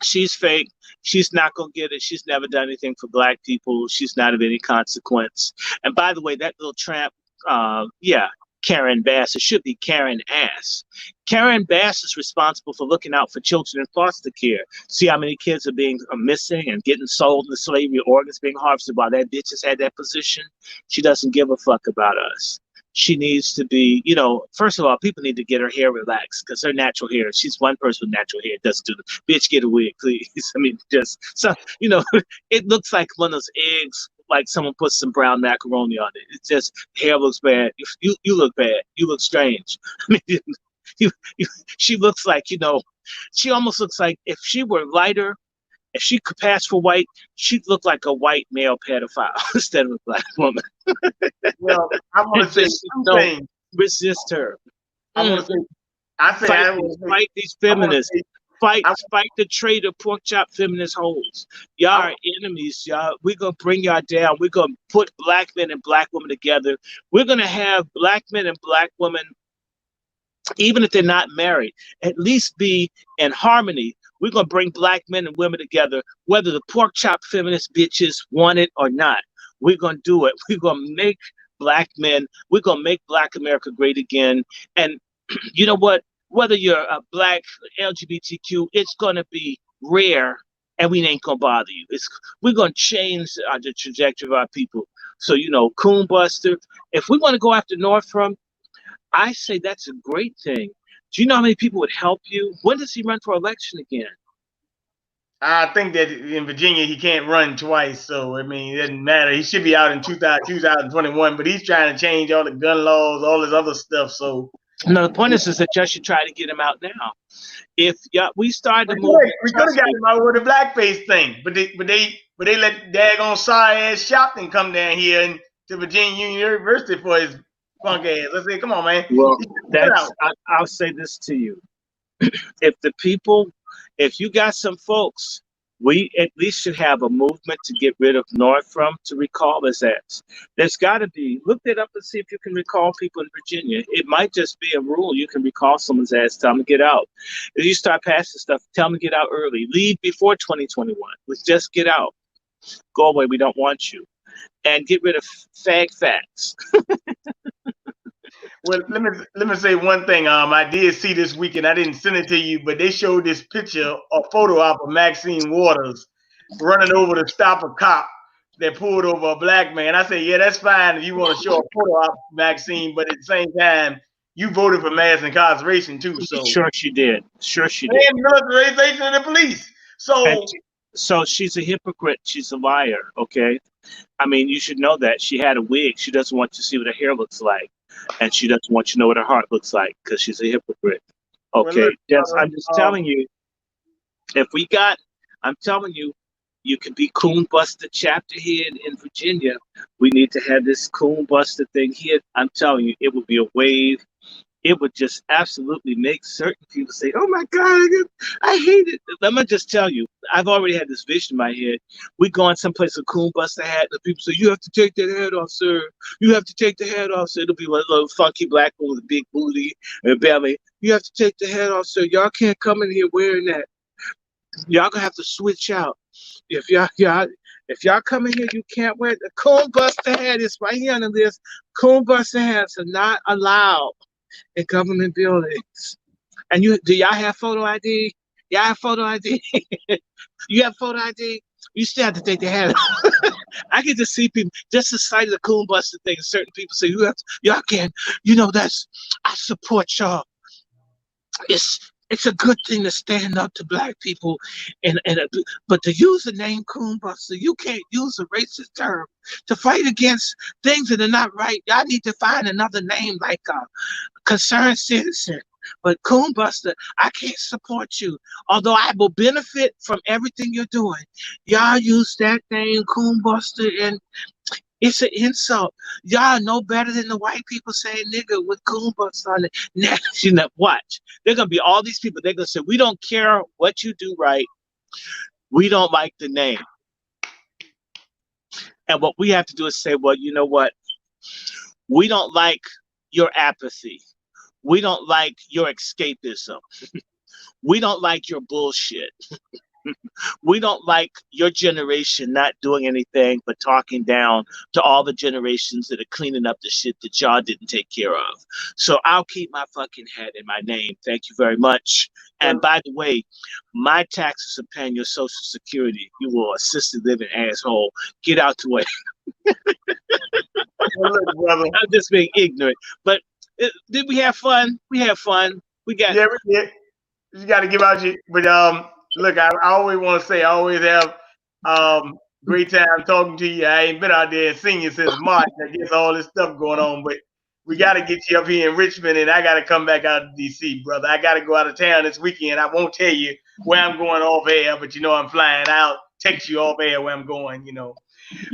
She's fake. She's not going to get it. She's never done anything for black people. She's not of any consequence. And by the way, that little tramp, Karen Bass, it should be Karen Ass. Karen Bass is responsible for looking out for children in foster care. See how many kids are missing and getting sold into slavery, organs being harvested while that bitch has had that position? She doesn't give a fuck about us. She needs to be, you know, first of all, people need to get her hair relaxed because her natural hair, she's one person with natural hair. It doesn't do the bitch, get a wig, please. I mean, just so, you know, it looks like one of those eggs, like someone put some brown macaroni on it. It's just hair looks bad. You look bad. You look strange. I mean, she looks like, you know, she almost looks like if she were lighter, if she could pass for white, she'd look like a white male pedophile instead of a black woman. Well, I want to say don't resist her. I Fight these feminists. Fight the traitor pork chop feminist holes. Y'all are enemies, y'all. We're gonna bring y'all down. We're gonna put black men and black women together. We're gonna have black men and black women, even if they're not married, at least be in harmony. We're going to bring black men and women together, whether the pork chop feminist bitches want it or not. We're going to do it. We're going to make black men, we're going to make black America great again. And you know what? Whether you're a black LGBTQ, it's going to be rare and we ain't going to bother you. We're going to change the trajectory of our people. So, you know, Coonbusters, if we want to go after Northam, I say that's a great thing. Do you know how many people would help you? When does he run for election again? I think that in Virginia he can't run twice, so I mean it doesn't matter. He should be out in 2021, but he's trying to change all the gun laws, all this other stuff. So no, the point is that you should try to get him out now. If we started to move, we could have got him out with the blackface thing, but they let daggone sorry ass Shopton come down here to Virginia University for his punk ass. Let's say, come on, man. Well, I'll say this to you: if you got some folks We at least should have a movement to get rid of Northam to recall his ass. There's got to be. Look that up and see if you can recall people in Virginia. It might just be a rule. You can recall someone's ass, tell them to get out. If you start passing stuff, tell them to get out early. Leave before 2021. Let's just get out. Go away. We don't want you. And get rid of fag facts. Well, let me say one thing. I did see this weekend. I didn't send it to you, but they showed this picture, a photo op of Maxine Waters running over to stop a cop that pulled over a black man. I said, yeah, that's fine if you want to show a photo op, Maxine, but at the same time, you voted for mass incarceration too. So Sure she did. Sure she did. and militarization of the police. So she's a hypocrite. She's a liar. Okay. I mean, you should know that she had a wig. She doesn't want to see what her hair looks like, and she doesn't want you to know what her heart looks like because she's a hypocrite. Okay, well, look, I'm just telling you. If we got, I'm telling you, you can be Coonbuster chapter head in Virginia. We need to have this Coonbuster thing here. I'm telling you, it would be a wave. It would just absolutely make certain people say, "Oh my God, I hate it." Let me just tell you, I've already had this vision in my head. We go in someplace with Coonbuster hat, and people say, "You have to take that hat off, sir. You have to take the hat off, sir." It'll be like a little funky black one with a big booty and a belly. You have to take the hat off, sir. Y'all can't come in here wearing that. Y'all gonna have to switch out. If y'all come in here, you can't wear the Coonbuster hat. It's right here on the list. Coonbuster hats are not allowed in government buildings. And do y'all have photo ID? Y'all have photo ID? You have photo ID? You still have to take the hat off. I can just see people, just the sight of the Coonbuster thing. Certain people say, y'all can't, I support y'all. It's a good thing to stand up to black people, but to use the name Coonbuster, you can't use a racist term to fight against things that are not right. Y'all need to find another name like concerned citizen. But Coonbuster, I can't support you. Although I will benefit from everything you're doing. Y'all use that name Coonbuster and it's an insult. Y'all know better than the white people saying nigga with Coonbuster on it. Now, watch. They're going to be all these people. They're going to say, we don't care what you do right. We don't like the name. And what we have to do is say, well, you know what? We don't like your apathy. We don't like your escapism. We don't like your bullshit. We don't like your generation not doing anything but talking down to all the generations that are cleaning up the shit that y'all didn't take care of. So I'll keep my fucking head in my name. Thank you very much. And by the way, my taxes are paying your Social Security. You will assisted living asshole. Get out the way. I'm just being ignorant. But did we have fun? We had fun. We got. Yeah. You got to give out your. But look, I always want to say, I always have great time talking to you. I ain't been out there and seen you since March. I guess all this stuff going on, but we got to get you up here in Richmond, and I got to come back out to D.C., brother. I got to go out of town this weekend. I won't tell you where I'm going off air, but I'm flying out. Text you off air where I'm going,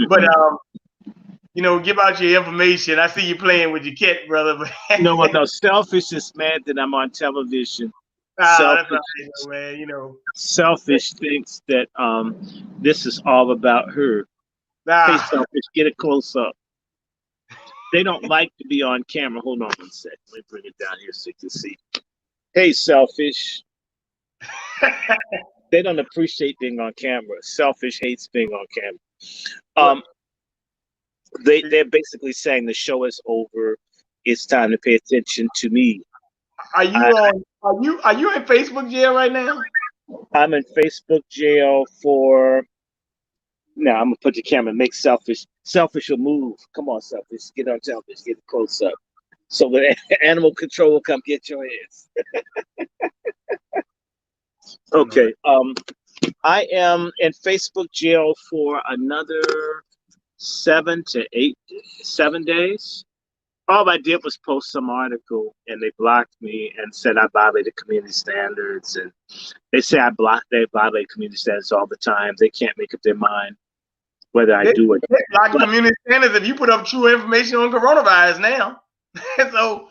But give out your information. I see you playing with your kid, brother. No, Selfish is mad that I'm on television. Selfish, that's right, man. Selfish thinks that this is all about her. Hey, Selfish, get a close up. They don't like to be on camera. Hold on one second. Let me bring it down here so you can see. Hey, Selfish. They don't appreciate being on camera. Selfish hates being on camera. They're basically saying the show is over. It's time to pay attention to me. Are you in Facebook jail right now? I'm in Facebook jail for. Now I'm gonna put the camera. Make Selfish. Selfish will move. Come on, Selfish. Get on Selfish. Get close up. So the animal control will come get your ass. Okay. I am in Facebook jail for another 7 days. All I did was post some article, and they blocked me and said I violated community standards. And they say they violate community standards all the time. They can't make up their mind whether I do it. Like community standards, if you put up true information on coronavirus now. So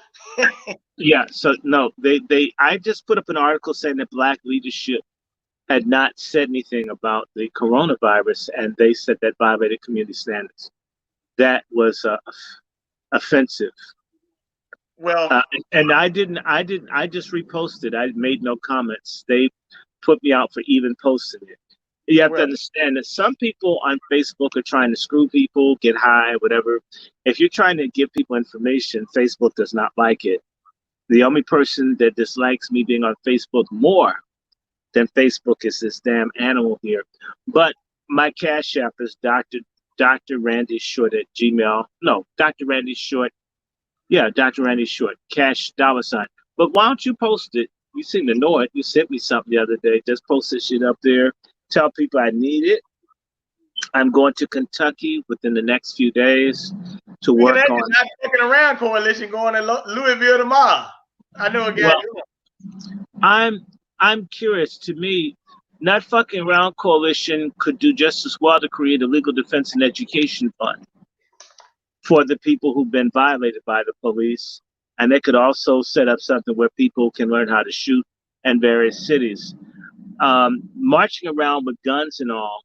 yeah. So no, I just put up an article saying that black leadership had not said anything about the coronavirus, and they said that violated community standards. That was offensive. Well, Uh, and I just reposted. I made no comments. They put me out for even posting it. You have to well, understand that some people on Facebook are trying to screw people, get high, whatever. If you're trying to give people information, Facebook does not like it. The only person that dislikes me being on Facebook more than Facebook is this damn animal here. But my cash app is Dr. Randy Short at Gmail. No, Dr. Randy Short. Yeah, Dr. Randy Short. Cash dollar sign. But why don't you post it? You seem to know it. You sent me something the other day. Just post this shit up there. Tell people I need it. I'm going to Kentucky within the next few days to speaking of work that, on. it's not fucking around coalition going to Louisville tomorrow. I know a guy Well, doing. I'm I'm curious. To me, not fucking around coalition could do just as well to create a legal defense and education fund for the people who've been violated by the police, and they could also set up something where people can learn how to shoot in various cities. Marching around with guns and all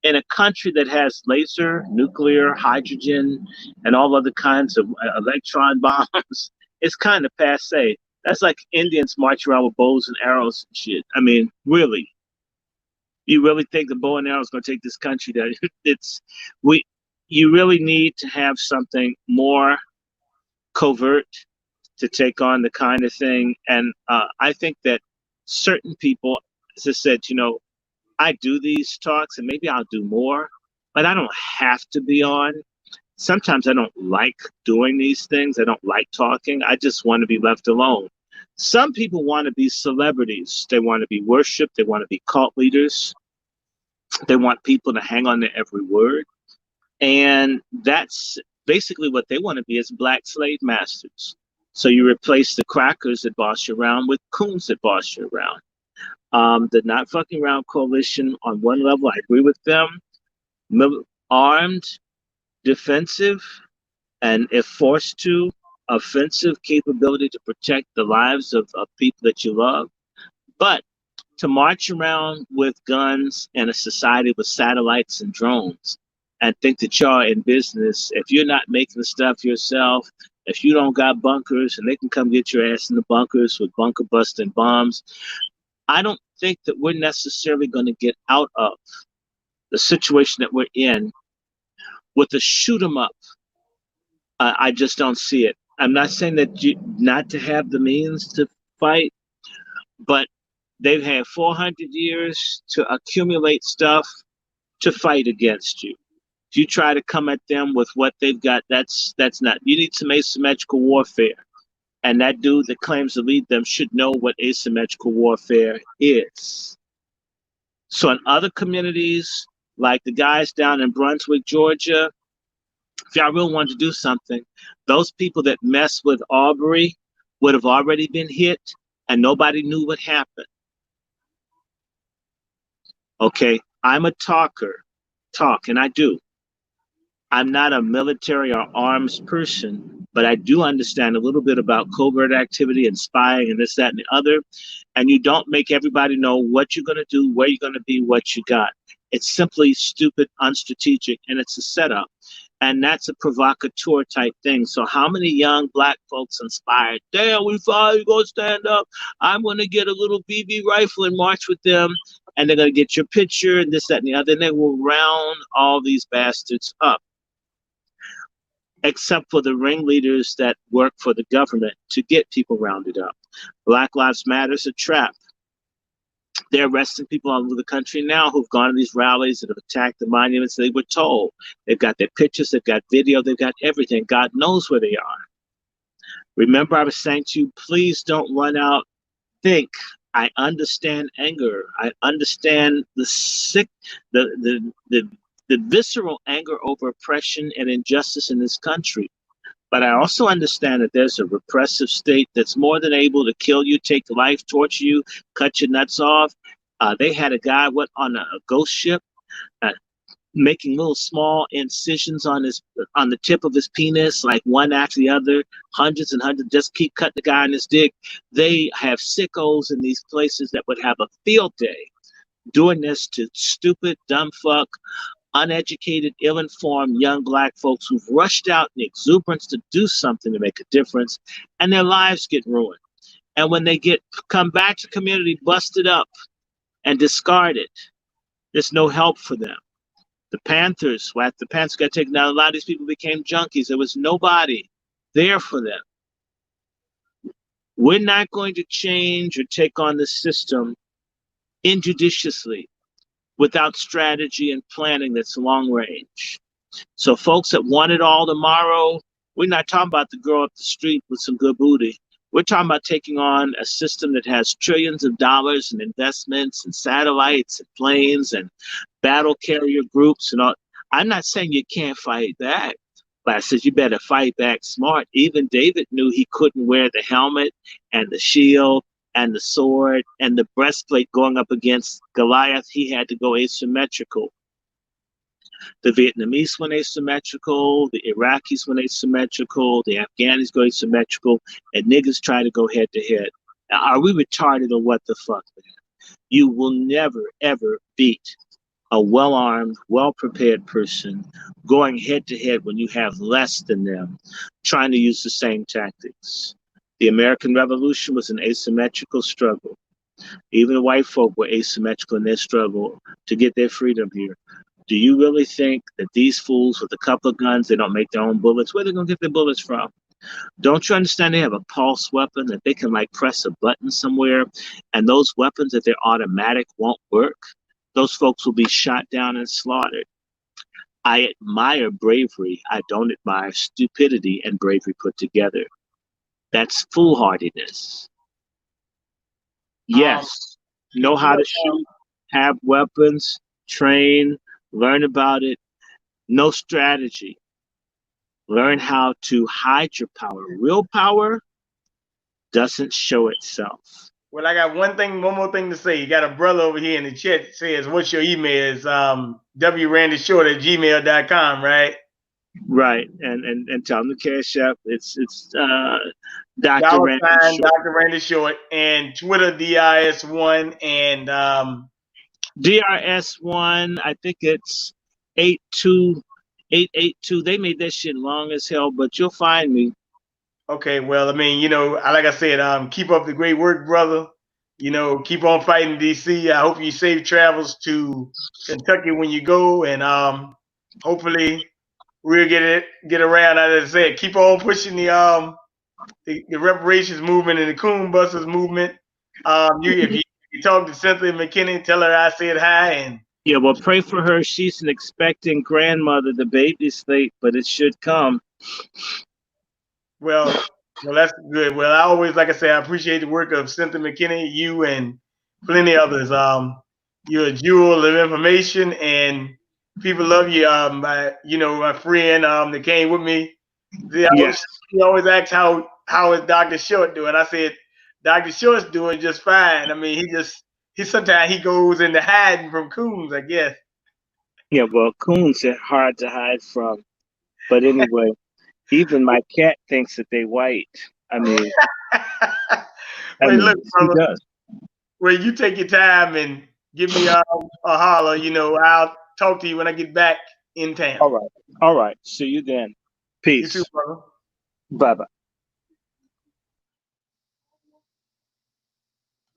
in a country that has laser, nuclear, hydrogen, and all other kinds of electron bombs, it's kind of passe. That's like Indians marching around with bows and arrows and shit. I mean, really, you really think the bow and arrow is going to take this country down? It's we. You really need to have something more covert to take on the kind of thing, and I think that certain people, as I said, I do these talks, and maybe I'll do more, but I don't have to be on. Sometimes I don't like doing these things. I don't like talking. I just want to be left alone. Some people want to be celebrities. They want to be worshipped. They want to be cult leaders. They want people to hang on to every word. And that's basically what they want to be as black slave masters. So you replace the crackers that boss you around with coons that boss you around. The Not Fucking Around Coalition, on one level, I agree with them. Armed, defensive, and if forced to, offensive capability to protect the lives of people that you love. But to march around with guns in a society with satellites and drones and think that y'all in business, if you're not making the stuff yourself, if you don't got bunkers and they can come get your ass in the bunkers with bunker busting bombs, I don't think that we're necessarily going to get out of the situation that we're in with a shoot 'em up. I just don't see it. I'm not saying that not to have the means to fight, but they've had 400 years to accumulate stuff to fight against you. If you try to come at them with what they've got, that's not. You need some asymmetrical warfare, and that dude that claims to lead them should know what asymmetrical warfare is. So in other communities, like the guys down in Brunswick, Georgia, if y'all really wanted to do something, those people that mess with Aubrey would have already been hit and nobody knew what happened. Okay, I'm a talker, and I do. I'm not a military or arms person, but I do understand a little bit about covert activity and spying and this, that, and the other. And you don't make everybody know what you're going to do, where you're going to be, what you got. It's simply stupid, unstrategic, and it's a setup. And that's a provocateur type thing. So how many young black folks inspired? Damn, we finally gonna stand up. I'm gonna get a little BB rifle and march with them, and they're gonna get your picture and this, that, and the other. And they will round all these bastards up, except for the ringleaders that work for the government to get people rounded up. Black Lives Matter is a trap. They're arresting people all over the country now who've gone to these rallies that have attacked the monuments they were told. They've got their pictures, they've got video, they've got everything. God knows where they are. Remember, I was saying to you, please don't run out. Think. I understand anger. I understand the sick, the visceral anger over oppression and injustice in this country. But I also understand that there's a repressive state that's more than able to kill you, take life, torture you, cut your nuts off. They had a guy on a ghost ship making little small incisions on the tip of his penis, like one after the other, hundreds and hundreds, just keep cutting the guy in his dick. They have sickos in these places that would have a field day doing this to stupid, dumb fuck, uneducated, ill-informed young black folks who've rushed out in exuberance to do something to make a difference, and their lives get ruined. And when they get come back to community busted up and discarded, there's no help for them. The Panthers, when the Panthers got taken down, a lot of these people became junkies. There was nobody there for them. We're not going to change or take on the system injudiciously without strategy and planning that's long range. So folks that want it all tomorrow, we're not talking about the girl up the street with some good booty. We're talking about taking on a system that has trillions of dollars in investments and satellites and planes and battle carrier groups and all. I'm not saying you can't fight back, but I said you better fight back smart. Even David knew he couldn't wear the helmet and the shield and the sword and the breastplate going up against Goliath. He had to go asymmetrical. The Vietnamese went asymmetrical, the Iraqis went asymmetrical, the Afghanis go asymmetrical, and niggas try to go head to head. Now, are we retarded or what the fuck, man? You will never, ever beat a well-armed, well-prepared person going head to head when you have less than them trying to use the same tactics. The American Revolution was an asymmetrical struggle. Even the white folk were asymmetrical in their struggle to get their freedom here. Do you really think that these fools with a couple of guns, they don't make their own bullets? Where are they going to get their bullets from? Don't you understand they have a pulse weapon that they can like press a button somewhere and those weapons, if they're automatic, won't work? Those folks will be shot down and slaughtered. I admire bravery. I don't admire stupidity and bravery put together. That's foolhardiness. Yes, know You how know, to shoot, have weapons, train, learn about it. No strategy. Learn how to hide your power. Real power doesn't show itself. well, I got one more thing to say. You got a brother over here in the chat that says, "What's your email?" Is wrandyshort@gmail.com, right? Right. And tell them the cash app. It's Dr. Randy $ Short. Dr. Randy Short, and Twitter DIS1, and DRS1, I think it's 82882. They made that shit long as hell, but you'll find me. okay, well, I mean, like I said, keep up the great work, brother. Keep on fighting, DC. I hope you safe travels to Kentucky when you go, and hopefully we'll get around. As I said, keep on pushing the reparations movement and the Coonbusters movement. If you talk to Cynthia McKinney, tell her I said hi, and Yeah, well, pray for her. She's an expecting grandmother. The baby's late, but it should come. well, that's good. Well, I always, like I say, I appreciate the work of Cynthia McKinney, you, and plenty others. You're a jewel of information, and people love you. My friend that came with me, Yes. he always asks how is Dr. Short doing. I said, Dr. Short's doing just fine. I mean, he sometimes he goes into hiding from coons, I guess. Yeah, well, coons are hard to hide from. But anyway, even my cat thinks that they white. I mean, Wait, look, he brother. does. Well, you take your time and give me a holler. I'll talk to you when I get back in town. All right. All right. See you then. You too, Peace. brother. Bye bye.